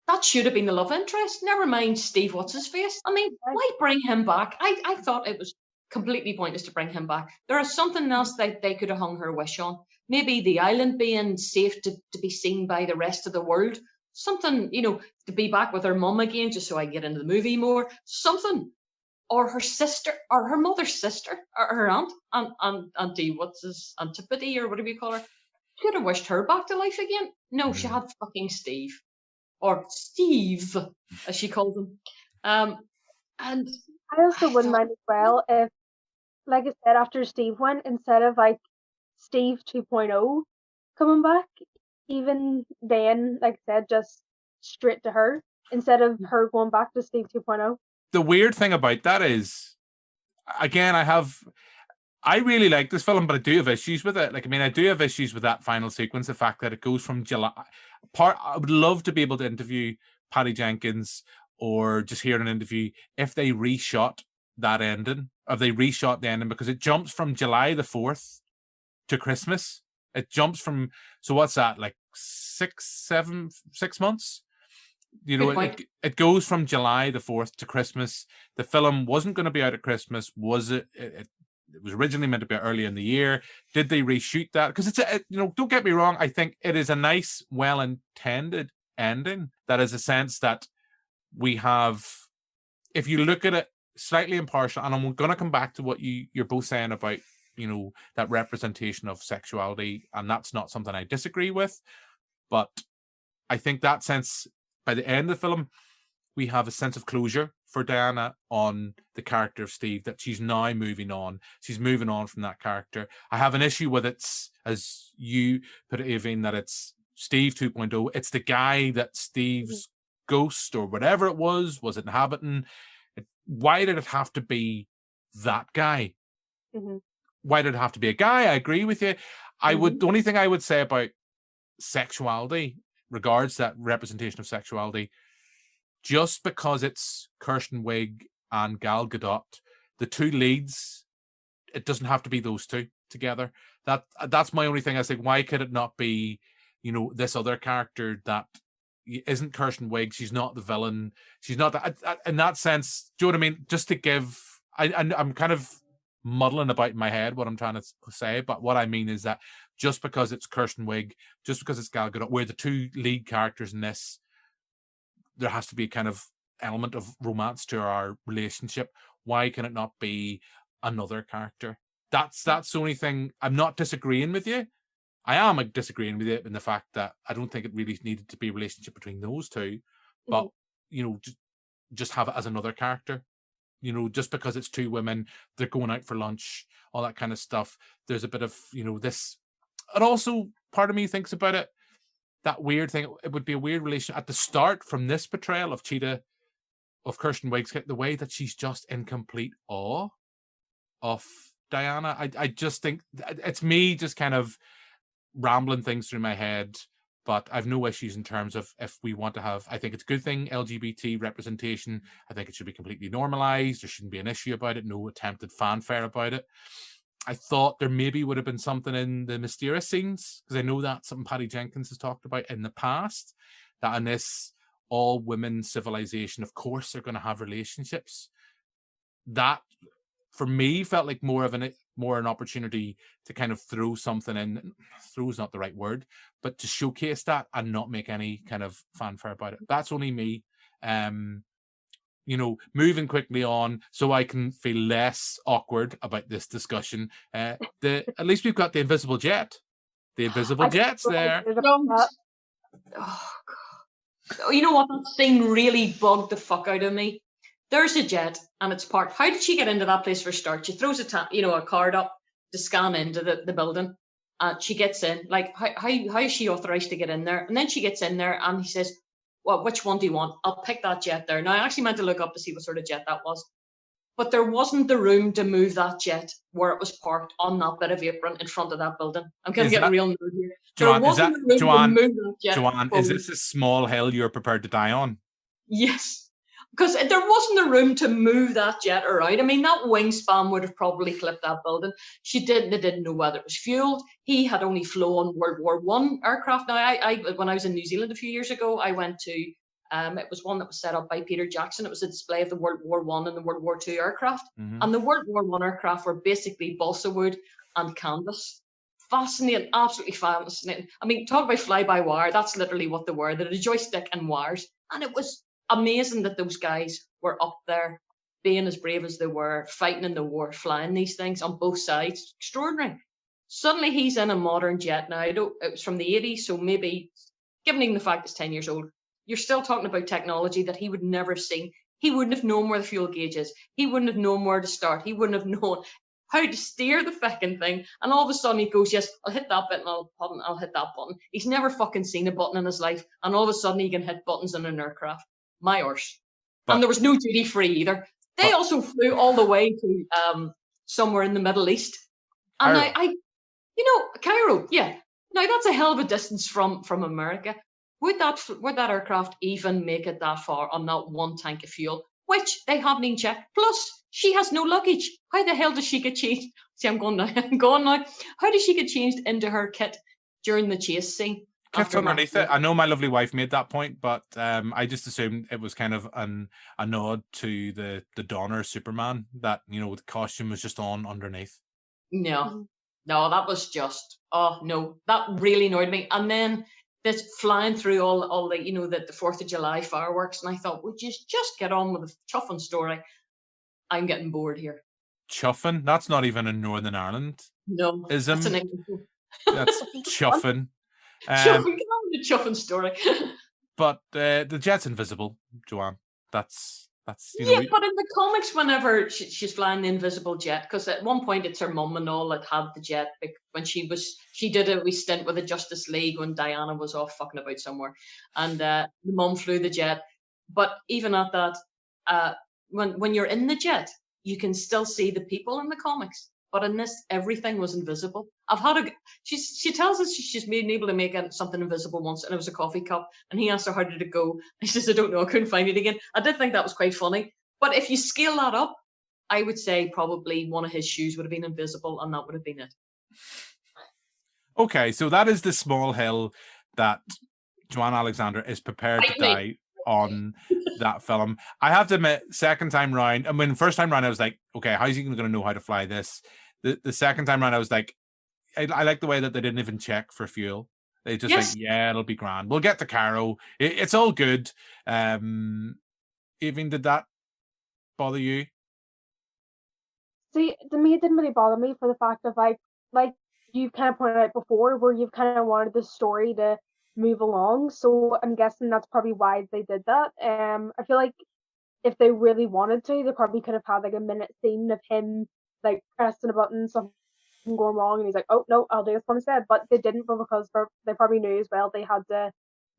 [SPEAKER 6] the love interest. Never mind Steve, what's his face? I mean, why bring him back? I thought it was completely pointless to bring him back. There is something else that they could have hung her wish on. Maybe the island being safe to be seen by the rest of the world. Something, to be back with her mum again, just so I get into the movie more. Something. Or her sister, or her mother's sister, or her aunt, Auntie, what's his, Antipode, or whatever you call her. Could have wished her back to life again. No, she had fucking Steve. Or Steve, as she called him. And
[SPEAKER 7] I also wouldn't mind as well if, like I said, after Steve went, instead of like Steve 2.0 coming back, even then, like I said, just straight to her, instead of her going back to Steve 2.0.
[SPEAKER 2] The weird thing about that is, again, I really like this film, but I do have issues with it. I do have issues with that final sequence. The fact that it goes from July. I would love to be able to interview Patty Jenkins or just hear an interview if they reshot that ending, or they reshot the ending, because it jumps from July the 4th to Christmas. It jumps from, so what's that, like 6 months? It goes from July the 4th to Christmas. The film wasn't going to be out at Christmas, was it? It was originally meant to be early in the year. Did they reshoot that? Because don't get me wrong, I think it is a nice, well-intended ending. That is a sense that we have, if you look at it slightly impartial, and I'm going to come back to what you're both saying about, that representation of sexuality, and that's not something I disagree with, but I think that sense, by the end of the film, we have a sense of closure for Diana on the character of Steve, that she's now moving on. She's moving on from that character. I have an issue with it, as you put it, Aoibheann, that it's Steve 2.0. It's the guy that Steve's ghost or whatever it was inhabiting. It why did it have to be that guy?
[SPEAKER 7] Mm-hmm.
[SPEAKER 2] Why did it have to be a guy? I agree with you. The only thing I would say about sexuality, regards that representation of sexuality, just because it's Kirsten Wiig and Gal Gadot, the two leads, it doesn't have to be those two together. That's my only thing. I think, why could it not be, this other character that isn't Kirsten Wiig? She's not the villain. She's not that, in that sense. Do you know what I mean? Just to give, I'm kind of muddling about in my head what I'm trying to say, but what I mean is that just because it's Kirsten Wiig, just because it's Gal Gadot, we're the two lead characters in this, there has to be a kind of element of romance to our relationship. Why can it not be another character? That's the only thing. I'm not disagreeing with you. I am disagreeing with you in the fact that I don't think it really needed to be a relationship between those two, but just have it as another character. Just because it's two women, they're going out for lunch, all that kind of stuff. There's a bit of, this. And also, part of me thinks about it, that weird thing, it would be a weird relation at the start from this portrayal of Kirsten Wiig, the way that she's just in complete awe of Diana. I just think it's me just kind of rambling things through my head, but I've no issues in terms of if we want to have, I think it's a good thing, LGBT representation. I think it should be completely normalized. There shouldn't be an issue about it, no attempted fanfare about it. I thought there maybe would have been something in the Mysteria scenes, because I know that's something Patty Jenkins has talked about in the past, that in this all-women civilization, of course they're going to have relationships. That, for me, felt like more an opportunity to kind of throw something in. Throw is not the right word, but to showcase that and not make any kind of fanfare about it. That's only me. Moving quickly on so I can feel less awkward about this discussion. At least we've got the invisible jet. The invisible jet's there.
[SPEAKER 6] Oh, God. You know what? That scene really bugged the fuck out of me. There's a jet and it's parked. How did she get into that place for a start? She throws a card up to scan into the building. She gets in. Like, how is she authorized to get in there? And then she gets in there and he says, well, which one do you want? I'll pick that jet there. Now, I actually meant to look up to see what sort of jet that was. But there wasn't the room to move that jet where it was parked on that bit of apron in front of that building. I'm going to get real nerd here.
[SPEAKER 2] Joanne,
[SPEAKER 6] there wasn't the room to move that jet.
[SPEAKER 2] Joanne, is this a small hill you're prepared to die on?
[SPEAKER 6] Yes. Because there wasn't the room to move that jet around. I mean, that wingspan would have probably clipped that building. They didn't know whether it was fueled. He had only flown World War I aircraft. Now, I when I was in New Zealand a few years ago, I went to, it was one that was set up by Peter Jackson. It was a display of the World War I and the World War II aircraft. Mm-hmm. And the World War I aircraft were basically balsa wood and canvas. Fascinating, absolutely fascinating. I mean, talk about fly-by-wire. That's literally what they were. They had a joystick and wires. And it was amazing that those guys were up there being as brave as they were, fighting in the war, flying these things on both sides. Extraordinary. Suddenly he's in a modern jet now. It was from the 80s, so maybe, given the fact it's 10 years old, you're still talking about technology that he would never have seen. He wouldn't have known where the fuel gauge is. He wouldn't have known where to start. He wouldn't have known how to steer the fucking thing. And all of a sudden he goes, yes, I'll hit that button, I'll hit that button. He's never fucking seen a button in his life. And all of a sudden he can hit buttons in an aircraft. My arse. And there was no duty free either. They also flew all the way to somewhere in the Middle East. And Cairo, yeah. Now that's a hell of a distance from America. Would that aircraft even make it that far on that one tank of fuel, which they haven't even checked? Plus, she has no luggage. How the hell does she get changed? See, I'm going now. How does she get changed into her kit during the chase scene?
[SPEAKER 2] Kit's underneath it. I know my lovely wife made that point, but I just assumed it was kind of a nod to the Donner Superman, that, the costume was just on underneath.
[SPEAKER 6] No, that was just, that really annoyed me. And then this flying through all the, the 4th of July fireworks, and I thought, would you just get on with the chuffing story? I'm getting bored here.
[SPEAKER 2] Chuffing? That's not even in Northern Ireland.
[SPEAKER 6] No,
[SPEAKER 2] that's
[SPEAKER 6] an English.
[SPEAKER 2] That's chuffing.
[SPEAKER 6] The chuffing story.
[SPEAKER 2] But the jet's invisible, Joanne. That's
[SPEAKER 6] but in the comics, whenever she's flying the invisible jet, because at one point it's her mum and all that had the jet when she did a wee stint with the Justice League when Diana was off fucking about somewhere, and the mum flew the jet. But even at that, when you're in the jet, you can still see the people in the comics. But in this, everything was invisible. She tells us she's been able to make something invisible once, and it was a coffee cup. And he asked her, how did it go? And she says, I don't know, I couldn't find it again. I did think that was quite funny. But if you scale that up, I would say probably one of his shoes would have been invisible, and that would have been it.
[SPEAKER 2] Okay, so that is the small hill that Joanne Alexander is prepared to die on that film. I have to admit, second time round, I mean, first time round, I was like, okay, how's he going to know how to fly this? The second time round, I was like, I like the way that they didn't even check for fuel. They just like, yeah, it'll be grand. We'll get to Cairo. It's all good. Even did that bother you?
[SPEAKER 7] See, to me, it didn't really bother me for the fact of like you kind of pointed out before, where you've kind of wanted the story to move along. So I'm guessing that's probably why they did that. I feel like if they really wanted to, they probably could have had like a minute scene of him like pressing a button, something going wrong, and he's like, "Oh no, I'll do this one instead." But they didn't, because they probably knew as well they had to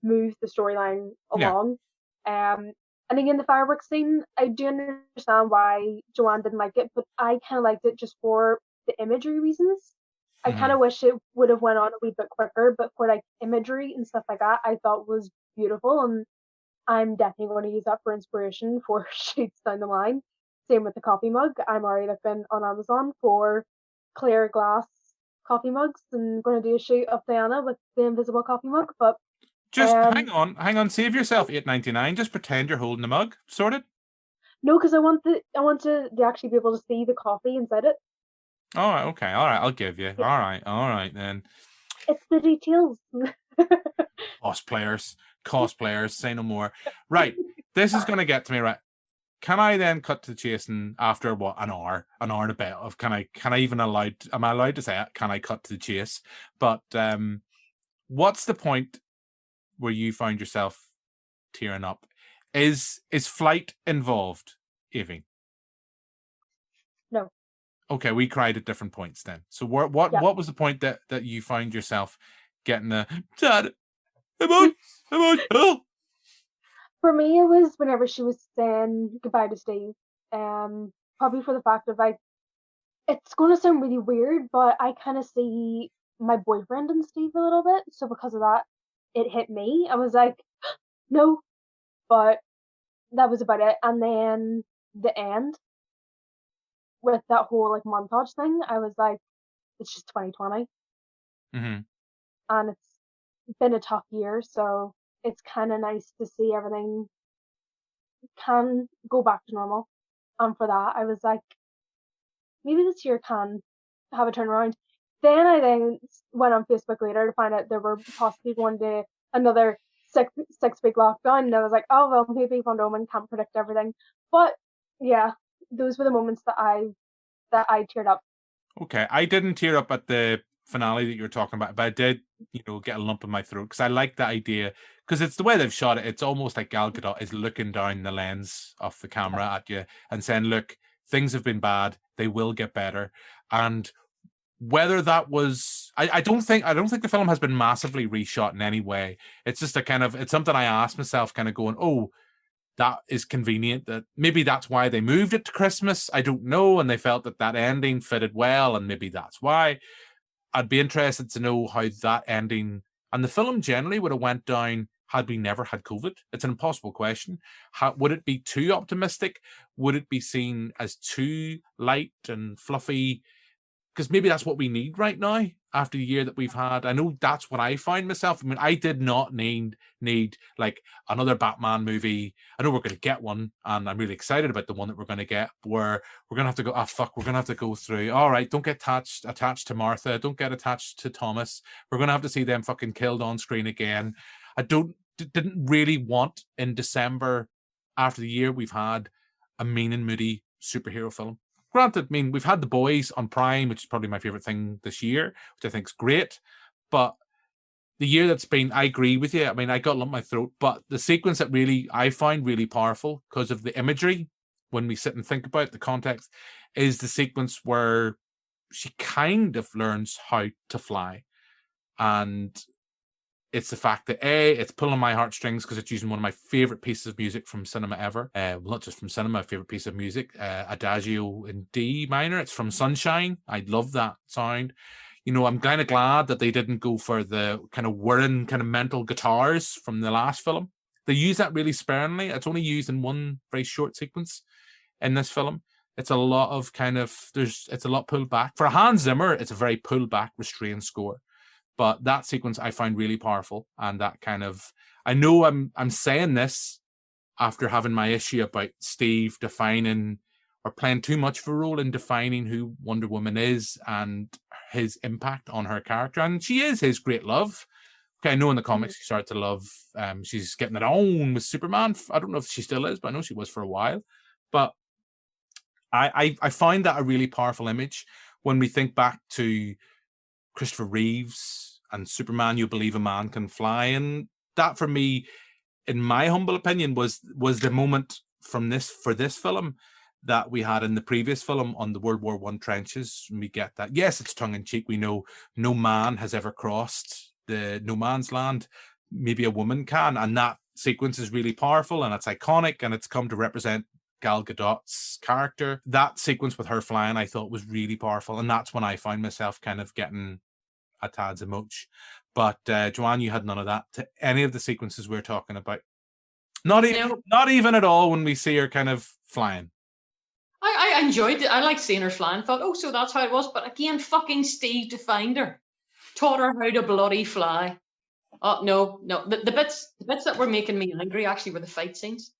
[SPEAKER 7] move the storyline along. And again, the fireworks scene, I do understand why Joanne didn't like it, but I kind of liked it just for the imagery reasons. I kind of wish it would have went on a wee bit quicker, but for like imagery and stuff like that, I thought was beautiful, and I'm definitely going to use that for inspiration for shoots down the line. Same with the coffee mug. I'm already looking on Amazon for clear glass coffee mugs, and going to do a shoot of Diana with the invisible coffee mug. But
[SPEAKER 2] just hang on, save yourself $8.99. Just pretend you're holding the mug. Sorted?
[SPEAKER 7] No, because I want to actually be able to see the coffee inside it.
[SPEAKER 2] All right, okay, all right, I'll give you. All right then.
[SPEAKER 7] It's the details.
[SPEAKER 2] Cosplayers, say no more. Right, this is going to get to me, right? Can I then cut to the chase, and after what, an hour and a bit of, am I allowed to say it? Can I cut to the chase? But what's the point where you find yourself tearing up? Is flight involved, Aoibheann?
[SPEAKER 7] No.
[SPEAKER 2] Okay, we cried at different points then. So what was the point that you find yourself getting the dad? Emotional.
[SPEAKER 7] For me, it was whenever she was saying goodbye to Steve. Probably for the fact of like, it's going to sound really weird, but I kind of see my boyfriend in Steve a little bit. So because of that, it hit me. I was like, no, but that was about it. And then the end with that whole like montage thing, I was like, it's just 2020.
[SPEAKER 2] Mm-hmm.
[SPEAKER 7] And it's been a tough year, so it's kind of nice to see everything can go back to normal. And for that, I was like, maybe this year can have a turnaround. Then I went on Facebook later to find out they were possibly going to another six-week lockdown, and I was like, oh well, maybe Wonder Woman can't predict everything. But yeah, those were the moments that I teared up.
[SPEAKER 2] Okay, I didn't tear up at the finale that you were talking about, but I did, get a lump in my throat because I like the idea, because it's the way they've shot it. It's almost like Gal Gadot is looking down the lens of the camera at you and saying, look, things have been bad, they will get better. And whether that was, I don't think the film has been massively reshot in any way. It's just it's something I asked myself, kind of going, oh, that is convenient, that maybe that's why they moved it to Christmas. I don't know. And they felt that ending fitted well. And maybe that's why. I'd be interested to know how that ending and the film generally would have went down had we never had COVID. It's an impossible question. Would it be too optimistic? Would it be seen as too light and fluffy? Because maybe that's what we need right now after the year that we've had. I know that's what I find myself. I mean, I did not need like another Batman movie. I know we're going to get one, and I'm really excited about the one that we're going to get, where we're going to have to go, we're going to have to go through, all right, don't get attached to Martha, don't get attached to Thomas. We're going to have to see them fucking killed on screen again. I didn't really want in December, after the year we've had, a mean and moody superhero film. Granted, I mean, we've had The Boys on Prime, which is probably my favorite thing this year, which I think is great. But the year that's been, I agree with you. I mean, I got a lump in my throat, but the sequence that I find really powerful because of the imagery, when we sit and think about the context, is the sequence where she kind of learns how to fly. And It's the fact that it's pulling my heartstrings because it's using one of my favorite pieces of music from cinema ever. Well, not just from cinema, favorite piece of music, Adagio in D minor. It's from Sunshine. I love that sound. You know, I'm kind of glad that they didn't go for the kind of whirring, kind of mental guitars from the last film. They use that really sparingly. It's only used in one very short sequence in this film. It's a lot of it's a lot pulled back. For Hans Zimmer, it's a very pulled back, restrained score. But that sequence I find really powerful, and that kind of, I know I'm saying this after having my issue about Steve defining or playing too much of a role in defining who Wonder Woman is and his impact on her character, and she is his great love. Okay, I know in the comics she started to love. She's getting it on with Superman. I don't know if she still is, but I know she was for a while. But I find that a really powerful image when we think back to Christopher Reeves and Superman, You Believe a Man Can Fly. And that, for me, in my humble opinion, was the moment for this film that we had in the previous film on the World War I trenches. And we get that. Yes, it's tongue-in-cheek. We know no man has ever crossed the no man's land. Maybe a woman can. And that sequence is really powerful, and it's iconic, and it's come to represent Gal Gadot's character. That sequence with her flying, I thought, was really powerful. And that's when I found myself kind of getting a tad's emoji. But Joanne, you had none of that to any of the sequences we're talking about. Not even at all when we see her kind of flying.
[SPEAKER 6] I enjoyed it. I liked seeing her flying. Thought, oh, so that's how it was. But again, fucking Steve defined her, taught her how to bloody fly. Oh no. The bits that were making me angry actually were the fight scenes.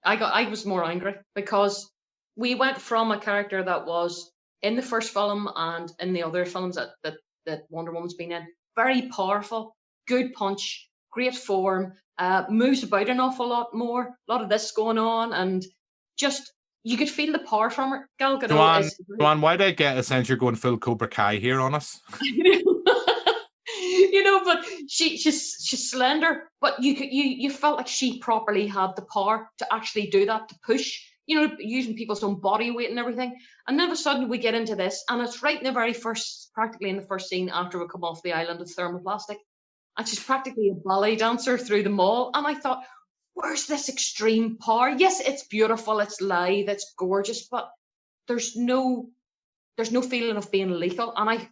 [SPEAKER 6] I was more angry because we went from a character that was in the first film and in the other films that Wonder Woman's been in, very powerful, good punch, great form, moves about an awful lot more, a lot of this going on, and just, you could feel the power from her. Gal Gadot
[SPEAKER 2] Joanne, why did I get a sense you're going full Cobra Kai here on us?
[SPEAKER 6] You know, but she's slender, but you felt like she properly had the power to actually do that, to push, you know, using people's own body weight and everything. And then all of a sudden we get into this, and it's right in the very first, practically in the first scene after we come off the island of thermoplastic, and she's practically a ballet dancer through the mall. And I thought, where's this extreme power? Yes, it's beautiful, it's lithe, it's gorgeous, but there's no feeling of being lethal. And I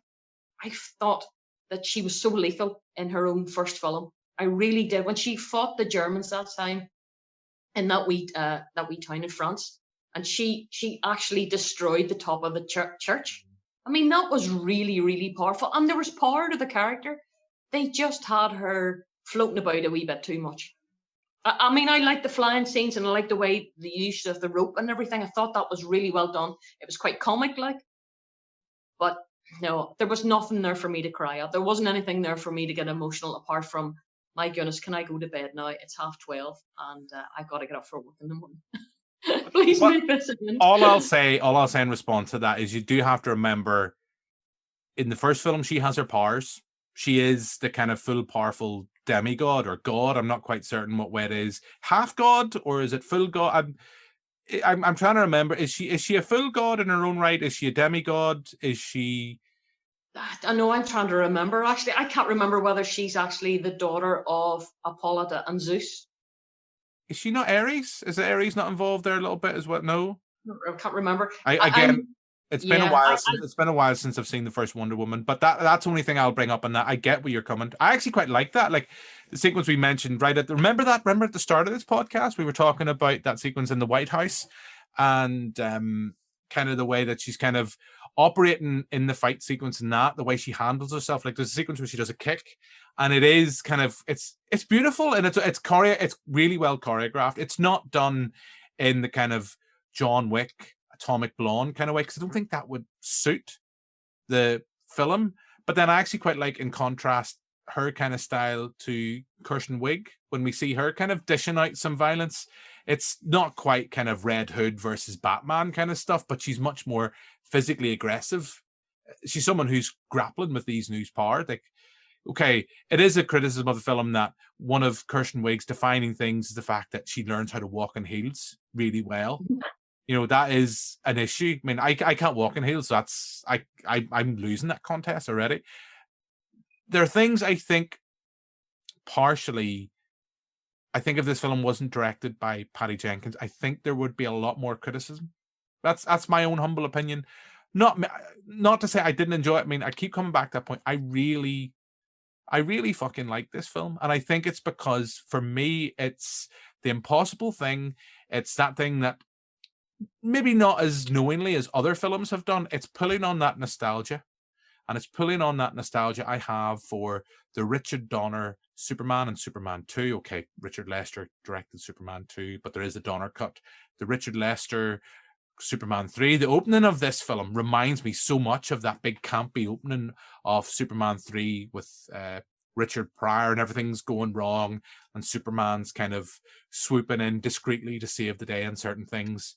[SPEAKER 6] thought that she was so lethal in her own first film. I really did. When she fought the Germans that time in that wee town in France, and she actually destroyed the top of the church. I mean, that was really, really powerful. And there was power to the character. They just had her floating about a wee bit too much. I mean, I like the flying scenes, and I like the way the use of the rope and everything. I thought that was really well done. It was quite comic-like. But no, there was nothing there for me to cry at. There wasn't anything there for me to get emotional, apart from, my goodness, can I go to bed now? It's 12:30 and I've got to get up for work in the morning. Please make this end.
[SPEAKER 2] All I'll say in response to that is you do have to remember, in the first film, she has her powers. She is the kind of full powerful demigod or god. I'm not quite certain what way it is. Half god, or is it full god? I'm trying to remember. Is she a full god in her own right? Is she a demigod? Is she?
[SPEAKER 6] I know, I'm trying to remember. Actually, I can't remember whether she's actually the daughter of Apollo and Zeus.
[SPEAKER 2] Is she not Ares? Is Ares not involved there a little bit as well? No,
[SPEAKER 6] I can't remember.
[SPEAKER 2] It's been a while. It's been a while since I've seen the first Wonder Woman, but that's the only thing I'll bring up on that. I get where you're coming. I actually quite like that, like the sequence we mentioned right at. Remember at the start of this podcast, we were talking about that sequence in the White House, and kind of the way that she's kind of operating in the fight sequence, and that the way she handles herself. Like there's a sequence where she does a kick, and it is kind of it's beautiful, and it's really well choreographed. It's not done in the kind of John Wick Atomic Blonde kind of way, because I don't think that would suit the film. But then I actually quite like, in contrast, her kind of style to Kirsten Wiig when we see her kind of dishing out some violence. It's not quite kind of Red Hood versus Batman kind of stuff, but she's much more physically aggressive. She's someone who's grappling with these new powers. Like, okay, it is a criticism of the film that one of Kirsten Wiig's defining things is the fact that she learns how to walk in heels really well. You know, that is an issue. I mean, I can't walk in heels. So I'm losing that contest already. There are things I think partially, I think if this film wasn't directed by Patty Jenkins, I think there would be a lot more criticism. That's my own humble opinion. Not to say I didn't enjoy it. I mean, I keep coming back to that point. I really fucking like this film. And I think it's because, for me, it's the impossible thing. It's that thing that maybe not as knowingly as other films have done. It's pulling on that nostalgia. And it's pulling on that nostalgia I have for the Richard Donner Superman and Superman 2. Okay, Richard Lester directed Superman 2, but there is a Donner cut. The Richard Lester Superman 3. The opening of this film reminds me so much of that big campy opening of Superman 3 with Richard Pryor, and everything's going wrong, and Superman's kind of swooping in discreetly to save the day on certain things.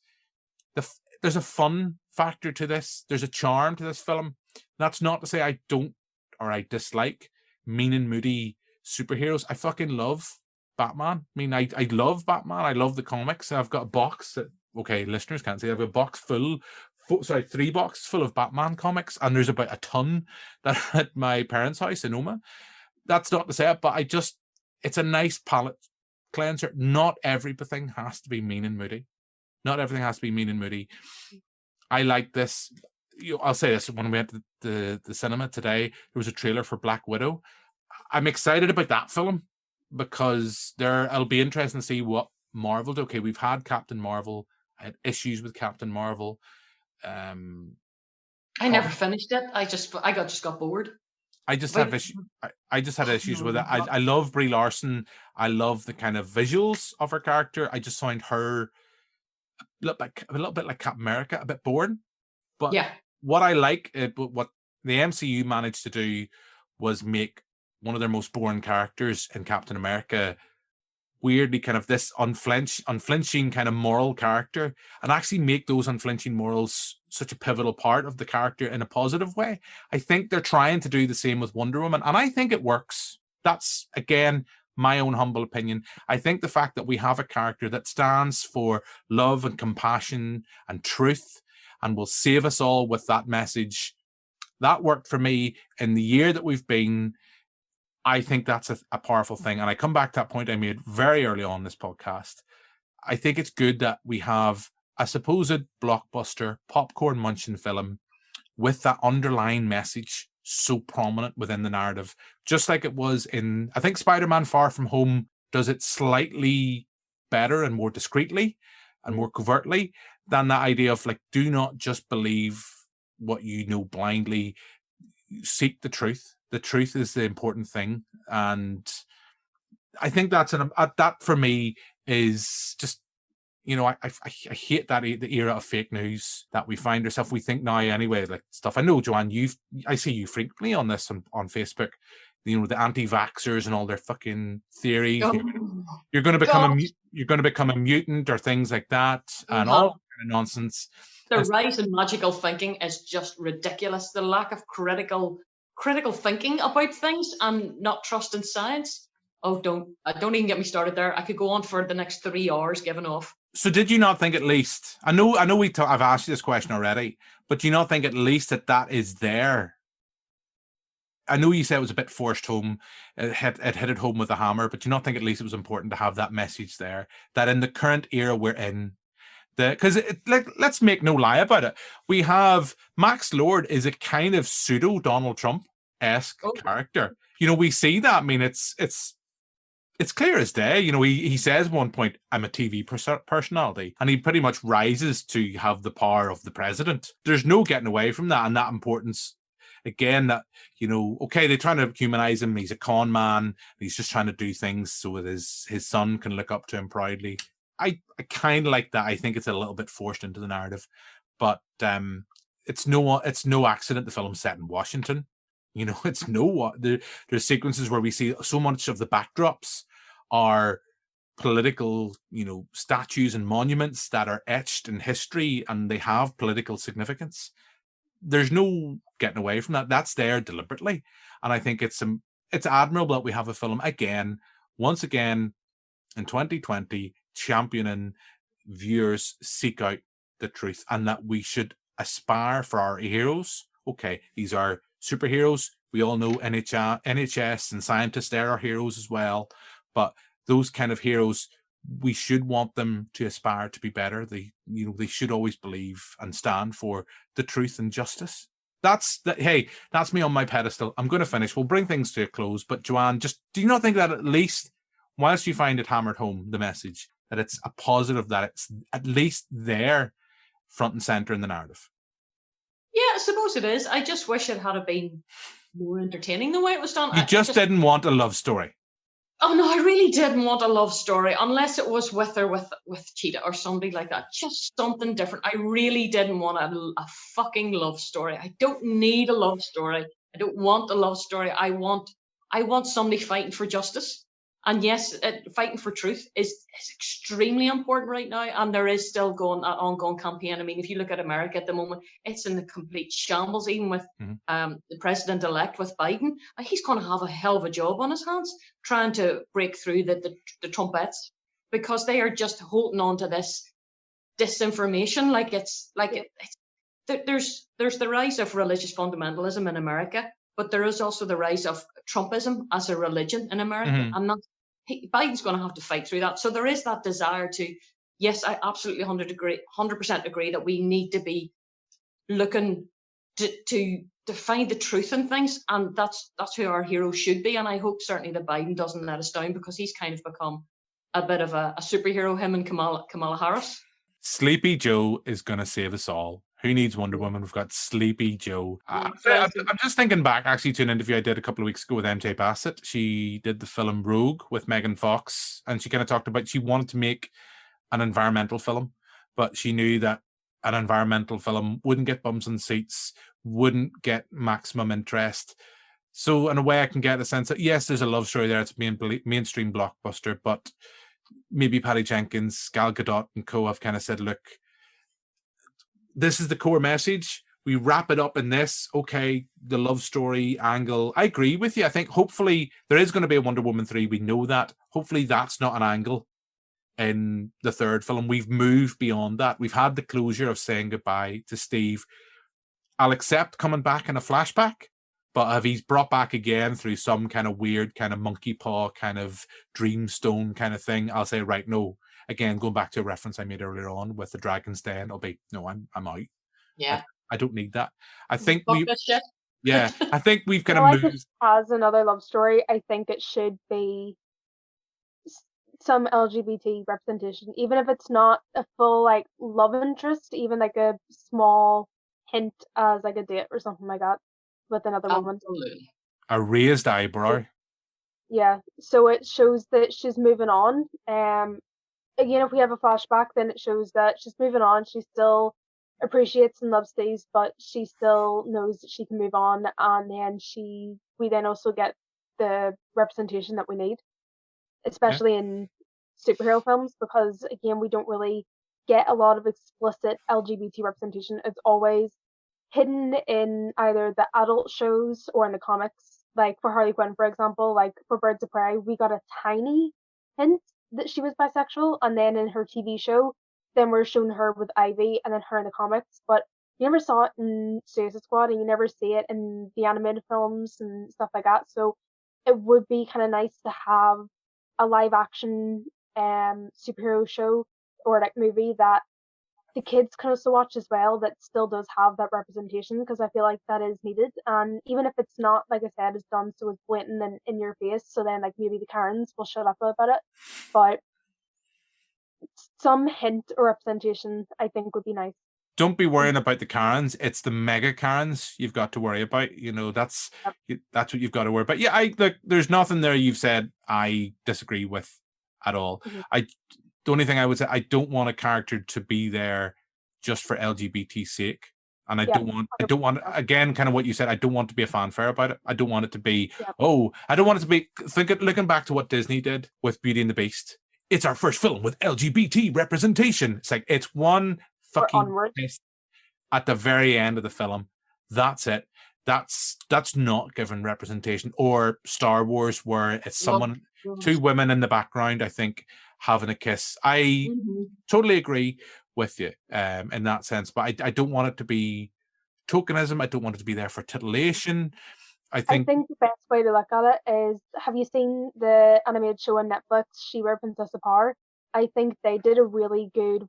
[SPEAKER 2] There's a fun factor to this. There's a charm to this film. That's not to say I don't or I dislike mean and moody superheroes. I fucking love Batman. I mean, I love Batman. I love the comics. I've got a box that, okay, listeners can't see, I have a box full, 3 boxes full of Batman comics, and there's about a ton that are at my parents' house in Oma. That's not to say it, but it's a nice palate cleanser. Not everything has to be mean and moody. Not everything has to be mean and moody. I like this. I'll say this, when we went to the cinema today, there was a trailer for Black Widow. I'm excited about that film because it'll be interesting to see what Marvel do. Okay, we've had Captain Marvel. I had issues with Captain Marvel.
[SPEAKER 6] I never finished it. I just got bored.
[SPEAKER 2] I just had issues with it. I love Brie Larson. I love the kind of visuals of her character. I just find her a little bit like Captain America, a bit boring. But
[SPEAKER 6] yeah,
[SPEAKER 2] what I like, what the MCU managed to do was make one of their most boring characters in Captain America weirdly kind of this unflinching kind of moral character, and actually make those unflinching morals such a pivotal part of the character in a positive way. I think they're trying to do the same with Wonder Woman, and I think it works. That's, again, my own humble opinion. I think the fact that we have a character that stands for love and compassion and truth and will save us all with that message, that worked for me in the year that we've been. I think that's a powerful thing. And I come back to that point I made very early on this podcast. I think it's good that we have a supposed blockbuster, popcorn munching film with that underlying message so prominent within the narrative. Just like it was in, I think Spider-Man Far From Home does it slightly better and more discreetly and more covertly than that idea of, like, do not just believe what you know blindly. Seek the truth. The truth is the important thing. And I think that for me is just, I hate that the era of fake news that we find ourselves. We think now anyway, like stuff. I know, Joanne, I see you frequently on this on Facebook, the anti-vaxxers and all their fucking theories.
[SPEAKER 6] Oh,
[SPEAKER 2] you're going to become a mutant or things like that, and all kind of nonsense.
[SPEAKER 6] The rise in magical thinking is just ridiculous. The lack of critical thinking about things and not trusting science. Oh, don't even get me started there. I could go on for the next 3 hours giving off.
[SPEAKER 2] So did you not think at least, I know I've asked you this question already, but do you not think at least that is there? I know you said it was a bit forced home, it hit it home with a hammer, but do you not think at least it was important to have that message there, that in the current era we're in, because let's make no lie about it, we have Max Lord is a kind of pseudo Donald Trump-esque character. We see that. I mean, it's clear as day. He says at one point, I'm a TV personality, and he pretty much rises to have the power of the president. There's no getting away from that, and that importance. Again, that, okay, they're trying to humanize him. He's a con man. He's just trying to do things so that his son can look up to him proudly. I kind of like that. I think it's a little bit forced into the narrative, but it's no accident the film's set in Washington. There's sequences where we see so much of the backdrops are political, statues and monuments that are etched in history, and they have political significance. There's no getting away from that. That's there deliberately, and I think it's admirable that we have a film once again in 2020 championing viewers seek out the truth, and that we should aspire for our heroes. Okay, these are superheroes. We all know NHS and scientists, they're our heroes as well. But those kind of heroes, we should want them to aspire to be better. They should always believe and stand for the truth and justice. Hey, that's me on my pedestal. I'm going to finish. We'll bring things to a close. But Joanne, just do you not think that at least, whilst you find it hammered home, the message, that it's a positive, that it's at least there, front and center in the narrative?
[SPEAKER 6] Yeah, I suppose it is. I just wish it had been more entertaining the way it was done.
[SPEAKER 2] You just didn't want a love story.
[SPEAKER 6] Oh no, I really didn't want a love story, unless it was with Cheetah or somebody like that. Just something different. I really didn't want a fucking love story. I don't need a love story. I don't want a love story. I want somebody fighting for justice. And yes, fighting for truth is extremely important right now. And there is still an ongoing campaign. I mean, if you look at America at the moment, it's in the complete shambles, even with the president-elect, with Biden. He's going to have a hell of a job on his hands trying to break through the Trumpettes, because they are just holding on to this disinformation. There's the rise of religious fundamentalism in America, but there is also the rise of Trumpism as a religion in America. And Biden's going to have to fight through that. So there is that desire to, yes, I absolutely 100% agree that we need to be looking to find the truth in things. And that's who our hero should be. And I hope certainly that Biden doesn't let us down, because he's kind of become a bit of a superhero, him and Kamala Harris.
[SPEAKER 2] Sleepy Joe is going to save us all. Who needs Wonder Woman? We've got Sleepy Joe. I'm just thinking back actually to an interview I did a couple of weeks ago with MJ Bassett. She did the film Rogue with Megan Fox, and she kind of talked about she wanted to make an environmental film, but she knew that an environmental film wouldn't get bums on seats, wouldn't get maximum interest. So in a way, I can get a sense that, yes, there's a love story there. It's a mainstream blockbuster, but maybe Patty Jenkins, Gal Gadot and co have kind of said, look, this is the core message. We wrap it up in this. Okay, the love story angle. I agree with you. I think hopefully there is going to be a Wonder Woman 3. We know that. Hopefully that's not an angle in the third film. We've moved beyond that. We've had the closure of saying goodbye to Steve. I'll accept coming back in a flashback, but if he's brought back again through some kind of weird kind of monkey paw kind of dreamstone kind of thing, I'll say, right, no. Again, going back to a reference I made earlier on with the Dragon's Den, I'll be, no, I'm out.
[SPEAKER 6] Yeah.
[SPEAKER 2] I don't need that. I think
[SPEAKER 6] I
[SPEAKER 2] think we've kind of moved.
[SPEAKER 7] As another love story, I think it should be some LGBT representation, even if it's not a full love interest, even a small hint as a date or something like that with another woman.
[SPEAKER 2] A raised eyebrow.
[SPEAKER 7] Yeah, so it shows that she's moving on. Again, if we have a flashback, then it shows that she's moving on. She still appreciates and loves Steve, but she still knows that she can move on. And then we then also get the representation that we need, especially in superhero films, because again, we don't really get a lot of explicit LGBT representation. It's always hidden in either the adult shows or in the comics. Like for Harley Quinn, for example, for Birds of Prey, we got a tiny hint that she was bisexual, and then in her TV show, then we're shown her with Ivy, and then her in the comics. But you never saw it in Suicide Squad, and you never see it in the animated films and stuff like that. So it would be kind of nice to have a live action superhero show or movie that the kids can also watch as well, that still does have that representation, because I feel like that is needed. And even if it's not, like I said, is done so it's blatant and in your face, so then maybe the Karens will shut up about it, but some hint or representation I think would be nice.
[SPEAKER 2] Don't be worrying about the Karens. It's the mega Karens you've got to worry about. That's what you've got to worry about. Yeah, there's nothing there you've said I disagree with at all. The only thing I would say, I don't want a character to be there just for LGBT sake. And I don't want, again, kind of what you said, I don't want to be a fanfare about it. I don't want it to be, I don't want it to be, looking back to what Disney did with Beauty and the Beast. It's our first film with LGBT representation. It's it's one fucking twist at the very end of the film. That's it. That's not given representation. Or Star Wars, where it's two women in the background, I think, having a kiss. I totally agree with you in that sense, but I don't want it to be tokenism. I don't want it to be there for titillation. I
[SPEAKER 7] I
[SPEAKER 2] think
[SPEAKER 7] think the best way to look at it is, have you seen the animated show on Netflix, She-Ra Princess of Power? I think they did a really good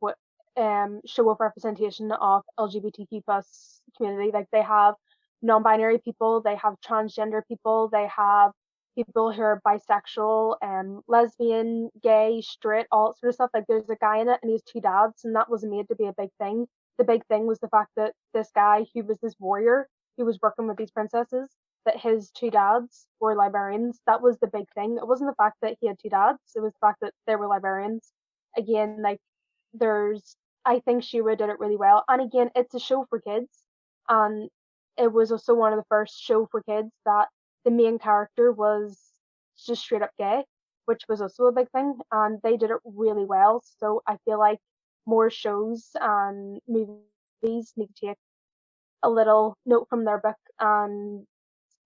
[SPEAKER 7] show of representation of LGBTQ plus community. Like, they have non-binary people, they have transgender people, they have people who are bisexual, lesbian, gay, straight, all that sort of stuff. Like, there's a guy in it and he has two dads, and that wasn't made to be a big thing. The big thing was the fact that this guy, who was this warrior who was working with these princesses, that his two dads were librarians. That was the big thing. It wasn't the fact that he had two dads, it was the fact that they were librarians. Again, like, I think She-Ra did it really well. And again, it's a show for kids. And it was also one of the first show for kids that the main character was just straight up gay, which was also a big thing. And they did it really well. So I feel like more shows and movies need to take a little note from their book and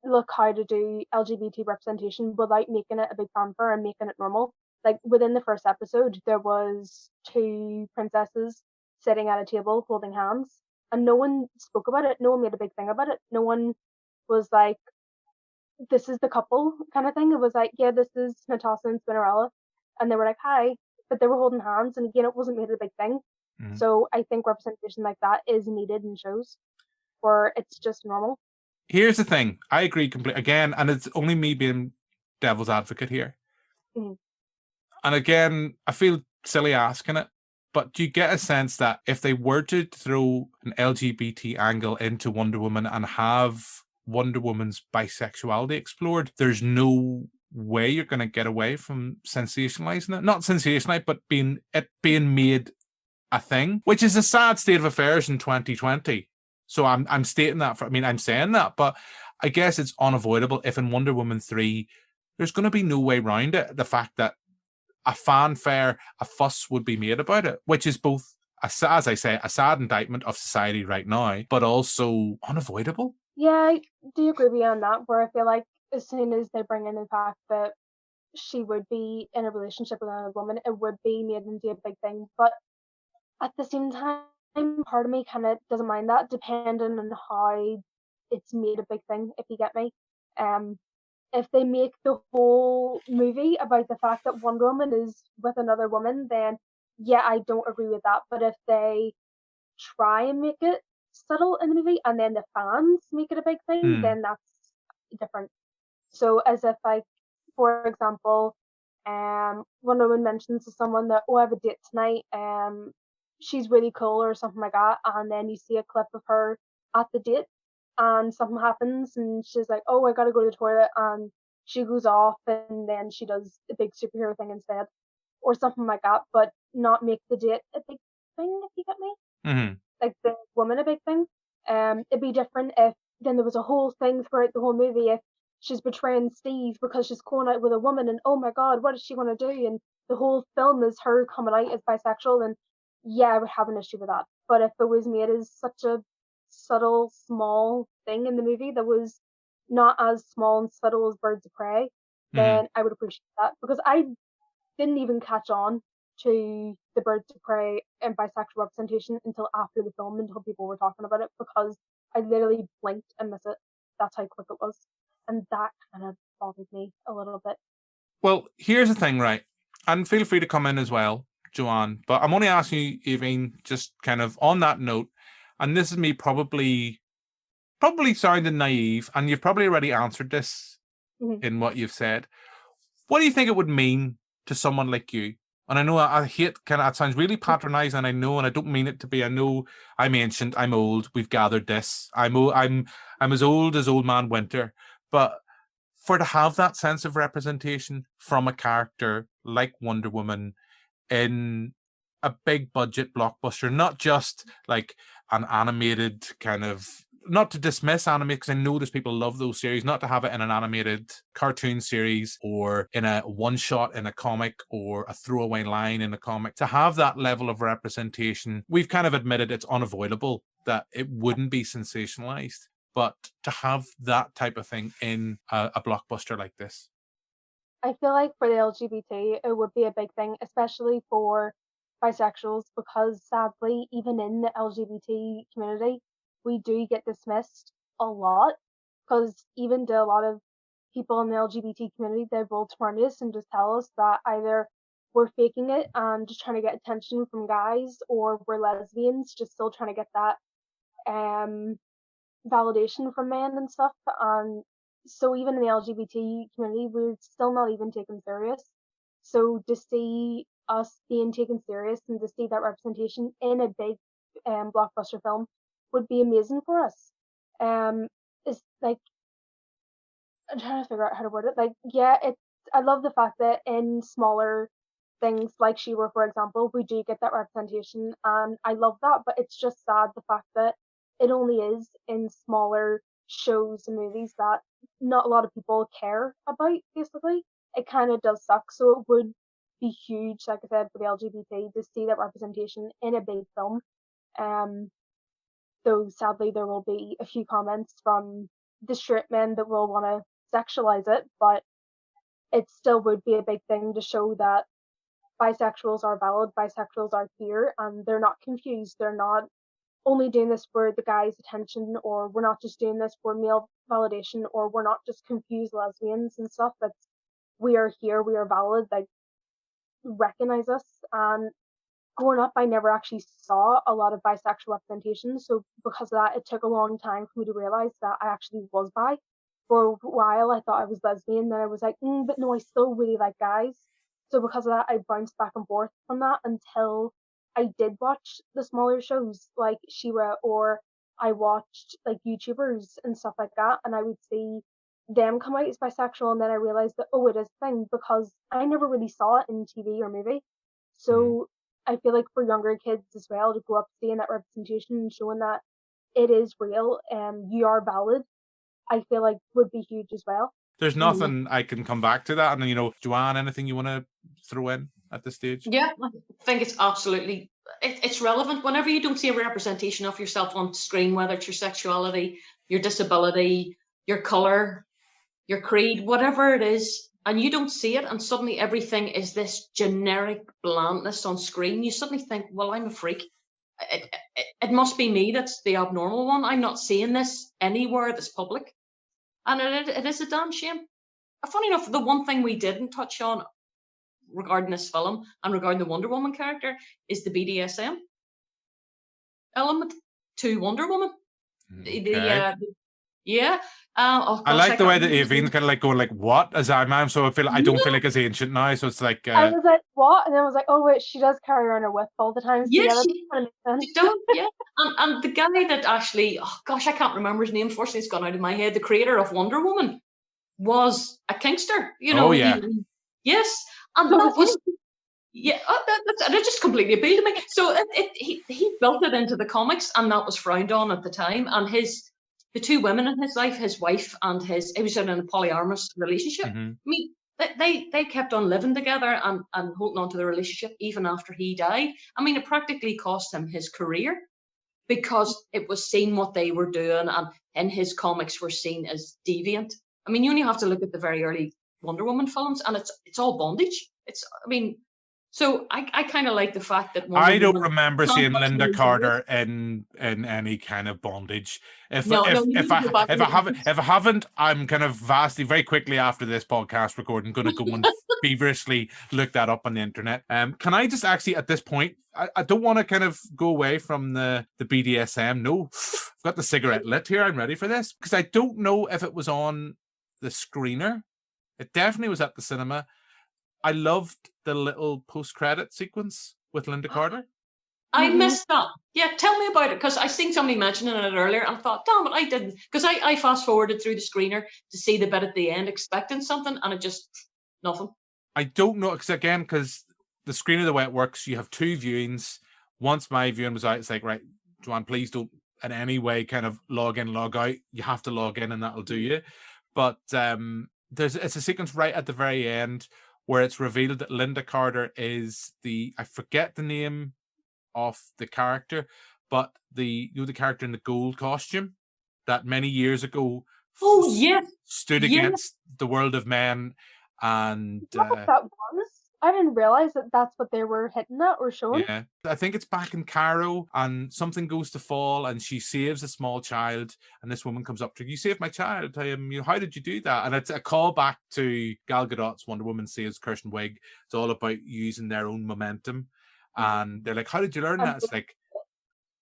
[SPEAKER 7] look how to do LGBT representation without making it a big fanfare and making it normal. Like, within the first episode, there was two princesses sitting at a table holding hands, and no one spoke about it. No one made a big thing about it. No one was like, "This is the couple," kind of thing. It was like, "Yeah, this is Natasha and Spinnerella," and they were like, "Hi," but they were holding hands, and again, it wasn't made a big thing.
[SPEAKER 2] Mhm.
[SPEAKER 7] So I think representation like that is needed in shows where it's just normal.
[SPEAKER 2] Here's the thing. I agree completely. Again, and it's only me being devil's advocate here.
[SPEAKER 7] Mhm.
[SPEAKER 2] And again, I feel silly asking it, but do you get a sense that if they were to throw an LGBT angle into Wonder Woman and have Wonder Woman's bisexuality explored, there's no way you're going to get away from sensationalizing it? Not sensationalized, but being made a thing, which is a sad state of affairs in 2020. So I'm stating that I'm saying that, but I guess it's unavoidable if in Wonder Woman 3 there's going to be no way around it. The fact that a fanfare, a fuss would be made about it, which is both, as I say, a sad indictment of society right now, but also unavoidable.
[SPEAKER 7] Yeah, I do agree with you on that, where I feel like as soon as they bring in the fact that she would be in a relationship with another woman, it would be made into a big thing. But at the same time, part of me kind of doesn't mind that, depending on how it's made a big thing, if you get me. If they make the whole movie about the fact that Wonder Woman is with another woman, then yeah, I don't agree with that. But if they try and make it subtle in the movie and then the fans make it a big thing, then that's different. So as if, like, for example, Wonder Woman mentions to someone that, "Oh, I have a date tonight, she's really cool," or something like that, and then you see a clip of her at the date and something happens and she's like, "Oh, I gotta go to the toilet," and she goes off and then she does a big superhero thing instead, or something like that, but not make the date a big thing, if you get me.
[SPEAKER 2] Mm-hmm.
[SPEAKER 7] Like, the woman a big thing. It'd be different if then there was a whole thing throughout the whole movie if she's betraying Steve because she's going out with a woman and oh my god, what is she gonna do? And the whole film is her coming out as bisexual, and yeah, I would have an issue with that. But if it was made as such a subtle, small thing in the movie that was not as small and subtle as Birds of Prey, then I would appreciate that, because I didn't even catch on to the Birds of Prey and bisexual representation until after the film, until people were talking about it, because I literally blinked and missed it. That's how quick it was. And that kind of bothered me a little bit.
[SPEAKER 2] Well, here's the thing, right? And feel free to come in as well, Joanne. But I'm only asking you, Aoibheann, just kind of on that note, and this is me probably sounding naive, and you've probably already answered this in what you've said. What do you think it would mean to someone like you? And I know I hate kind of, it sounds really patronizing, and I know, and I don't mean it to be. I know I'm ancient, I'm old. We've gathered this. I'm as old as Old Man Winter. But for to have that sense of representation from a character like Wonder Woman in a big budget blockbuster, not just like an animated kind of, not to dismiss anime, because I know there's people who love those series, not to have it in an animated cartoon series or in a one shot in a comic or a throwaway line in a comic, to have that level of representation. We've kind of admitted it's unavoidable that it wouldn't be sensationalized, but to have that type of thing in a blockbuster like this.
[SPEAKER 7] I feel like for the LGBT, it would be a big thing, especially for bisexuals, because sadly, even in the LGBT community, we do get dismissed a lot, because even to a lot of people in the LGBT community, they will turn to us and just tell us that either we're faking it and just trying to get attention from guys, or we're lesbians just still trying to get that validation from men and stuff. And so even in the LGBT community, we're still not even taken serious. So to see us being taken serious and to see that representation in a big blockbuster film would be amazing for us. Is like, I'm trying to figure out how to word it. Like, yeah, I love the fact that in smaller things like She-Ra, for example, we do get that representation, and I love that. But it's just sad the fact that it only is in smaller shows and movies that not a lot of people care about. Basically, it kind of does suck. So it would be huge, like I said, for the LGBT to see that representation in a big film. Though sadly there will be a few comments from the straight men that will want to sexualize it, but it still would be a big thing to show that bisexuals are valid, bisexuals are here, and they're not confused. They're not only doing this for the guy's attention, or we're not just doing this for male validation, or we're not just confused lesbians and stuff. That's, we are here, we are valid, like, recognize us. And growing up, I never actually saw a lot of bisexual representation, so because of that, it took a long time for me to realize that I actually was bi. For a while, I thought I was lesbian, then I was like, but no, I still really like guys. So because of that, I bounced back and forth from that until I did watch the smaller shows like She-Ra, or I watched like YouTubers and stuff like that, and I would see them come out as bisexual, and then I realized that, oh, it is a thing, because I never really saw it in TV or movie. So I feel like for younger kids as well, to grow up seeing that representation and showing that it is real and you are valid, I feel like would be huge as well.
[SPEAKER 2] There's nothing I can come back to that. And, Joanne, anything you want to throw in at this stage?
[SPEAKER 6] Yeah, I think it's absolutely, it's relevant. Whenever you don't see a representation of yourself on screen, whether it's your sexuality, your disability, your colour, your creed, whatever it is, and you don't see it, and suddenly everything is this generic blandness on screen, you suddenly think, well, I'm a freak. It must be me that's the abnormal one. I'm not seeing this anywhere that's public. And it is a damn shame. Funny enough, the one thing we didn't touch on regarding this film and regarding the Wonder Woman character is the BDSM element to Wonder Woman.
[SPEAKER 2] Okay.
[SPEAKER 6] I
[SPEAKER 2] like the way that Aoibheann's kind of like going like, what? As I'm so I don't feel like it's ancient now, so it's like
[SPEAKER 7] I was like, what? And then I was like, oh wait, she does carry around her whip all the time. So
[SPEAKER 6] yes,
[SPEAKER 7] yeah,
[SPEAKER 6] she does, yeah. And the guy that actually, oh gosh, I can't remember his name, fortunately it's gone out of my head, the creator of Wonder Woman was a kinkster, yes. And that was that just completely appealed to me. So he built it into the comics, and that was frowned on at the time. And the two women in his life, his wife and he was in a polyamorous relationship. I mean, they kept on living together and holding on to the relationship even after he died. I mean, it practically cost him his career because it was seen what they were doing, and in his comics were seen as deviant. I mean, you only have to look at the very early Wonder Woman films, and it's all bondage. So I kind of like the fact that
[SPEAKER 2] I don't remember seeing Linda Carter in any kind of bondage. If I haven't, I'm kind of very quickly after this podcast recording going to go and feverishly look that up on the internet. Can I just actually at this point, I don't want to kind of go away from the BDSM. No, I've got the cigarette lit here. I'm ready for this because I don't know if it was on the screener. It definitely was at the cinema. I loved the little post-credit sequence with Linda Carter.
[SPEAKER 6] I missed that. Yeah, tell me about it, because I seen somebody mentioning it earlier and thought, damn it, I didn't. Because I fast-forwarded through the screener to see the bit at the end expecting something, and it just, nothing.
[SPEAKER 2] I don't know, because the screener, the way it works, you have two viewings. Once my viewing was out, it's like, right, Joanne, please don't in any way kind of log in, log out. You have to log in and that'll do you. But it's a sequence right at the very end where it's revealed that Linda Carter is I forget the name of the character, but the character in the gold costume that many years ago stood against the world of men. And
[SPEAKER 7] that was? I didn't realize that that's what they were hitting at or showing.
[SPEAKER 2] Yeah, I think it's back in Cairo, and something goes to fall, and she saves a small child, and this woman comes up to her, "You saved my child. How did you do that?" And it's a callback to Gal Gadot's Wonder Woman saves Kirsten Wiig. It's all about using their own momentum, and they're like, "How did you learn that?" It's like,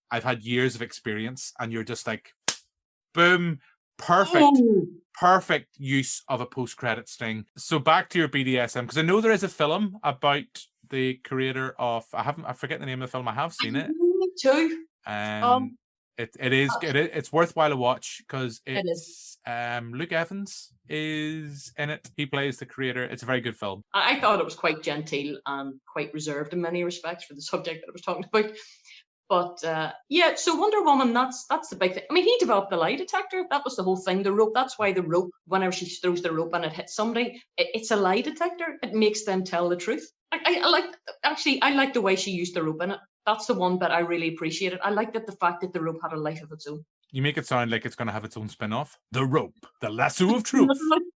[SPEAKER 2] "I've had years of experience," and you're just like, boom, perfect use of a post-credit sting. So back to your BDSM, because I know there is a film about the creator of, I forget the name of the film. I have seen it.
[SPEAKER 6] Me too.
[SPEAKER 2] It's worthwhile a watch because it's Luke Evans is in it. He plays the creator. It's a very good film.
[SPEAKER 6] I thought it was quite genteel and quite reserved in many respects for the subject that I was talking about. But yeah, so Wonder Woman, that's the big thing. I mean, he developed the lie detector. That was the whole thing. The rope. That's why the rope, whenever she throws the rope and it hits somebody, it's a lie detector. It makes them tell the truth. I like the way she used the rope in it. That's the one bit I really appreciated. I liked the fact that the rope had a life of its own.
[SPEAKER 2] You make it sound like it's going to have its own spin-off. The rope, the lasso of truth.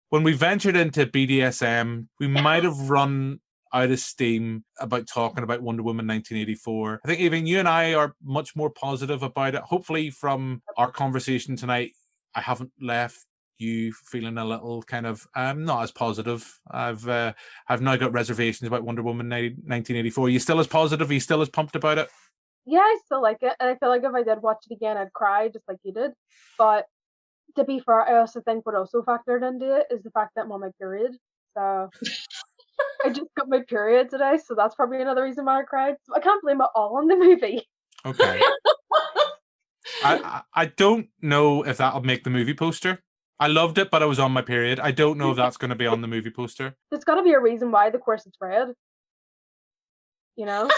[SPEAKER 2] When we ventured into BDSM, we might have run out of steam about talking about Wonder Woman 1984. I think even you and I are much more positive about it. Hopefully from our conversation tonight, I haven't left you feeling a little kind of not as positive. I've now got reservations about Wonder Woman 1984. Are you still as positive? Are you still as pumped about it?
[SPEAKER 7] Yeah, I still like it. And I feel like if I did watch it again, I'd cry just like you did. But to be fair, I also think what also factored into it is the fact that I'm on my period. So I just got my period today, so that's probably another reason why I cried. So I can't blame it all on the movie.
[SPEAKER 2] Okay. I don't know if that'll make the movie poster. I loved it, but I was on my period. I don't know if that's going to be on the movie poster.
[SPEAKER 7] There's got to be a reason why the corset's red. You know?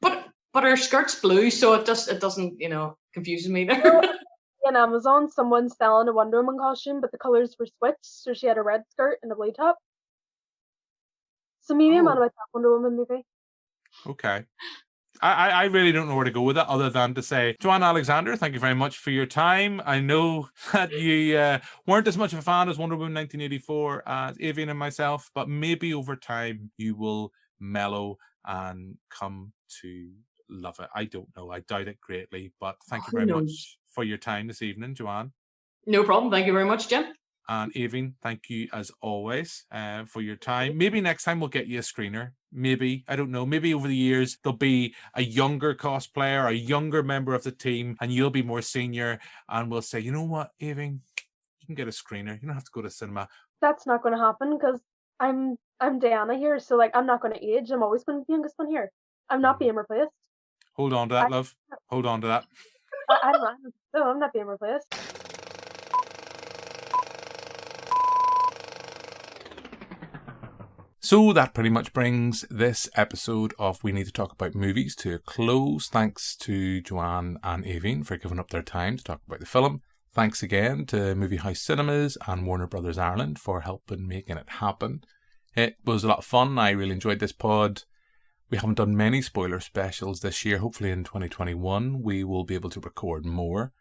[SPEAKER 6] But her skirt's blue, so it doesn't, confuses me there.
[SPEAKER 7] On Amazon, someone's selling a Wonder Woman costume, but the colours were switched, so she had a red skirt and a blue top. So maybe I'm on about that Wonder Woman movie.
[SPEAKER 2] Okay. I really don't know where to go with it other than to say, Joanne Alexander, thank you very much for your time. I know that you weren't as much of a fan as Wonder Woman 1984 as Aoibheann and myself, but maybe over time you will mellow and come to love it. I don't know. I doubt it greatly, but thank you very much for your time this evening, Joanne.
[SPEAKER 6] No problem. Thank you very much, Jim.
[SPEAKER 2] And Aoibheann, thank you as always for your time. Maybe next time we'll get you a screener. Maybe, I don't know, maybe over the years there'll be a younger cosplayer, a younger member of the team, and you'll be more senior, and we'll say, you know what, Aoibheann, you can get a screener. You don't have to go to cinema.
[SPEAKER 7] That's not going to happen because I'm Diana here, so I'm not going to age. I'm always going to be the youngest one here. I'm not being replaced.
[SPEAKER 2] Hold on to that, love. Hold on to that.
[SPEAKER 7] I don't know. No, I'm not being replaced.
[SPEAKER 2] So that pretty much brings this episode of We Need to Talk About Movies to a close. Thanks to Joanne and Aoibheann for giving up their time to talk about the film. Thanks again to Movie House Cinemas and Warner Brothers Ireland for helping making it happen. It was a lot of fun. I really enjoyed this pod. We haven't done many spoiler specials this year. Hopefully in 2021 we will be able to record more.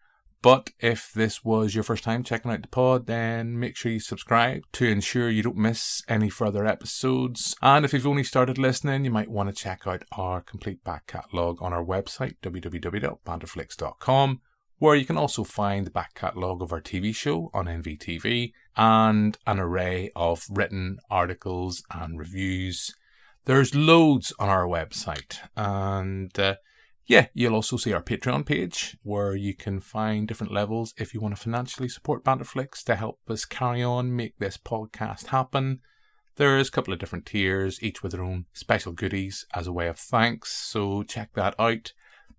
[SPEAKER 2] But if this was your first time checking out the pod, then make sure you subscribe to ensure you don't miss any further episodes. And if you've only started listening, you might want to check out our complete back catalogue on our website, www.banterflix.com, where you can also find the back catalogue of our TV show on NVTV and an array of written articles and reviews. There's loads on our website. And you'll also see our Patreon page where you can find different levels if you want to financially support Banterflix to help us carry on, make this podcast happen. There's a couple of different tiers, each with their own special goodies as a way of thanks, so check that out.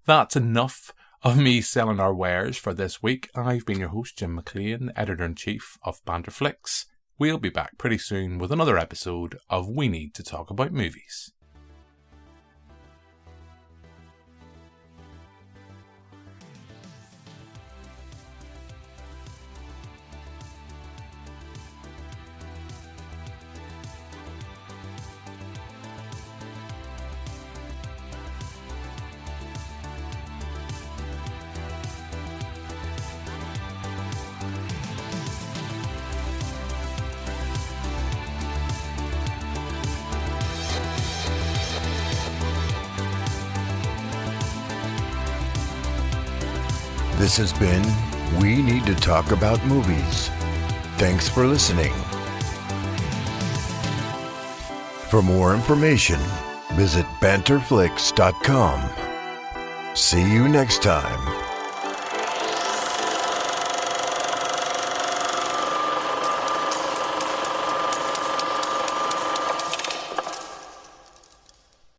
[SPEAKER 2] That's enough of me selling our wares for this week. I've been your host, Jim McLean, Editor-in-Chief of Banterflix. We'll be back pretty soon with another episode of We Need to Talk About Movies.
[SPEAKER 1] This has been We Need to Talk About Movies. Thanks for listening. For more information, visit banterflix.com. See you next time.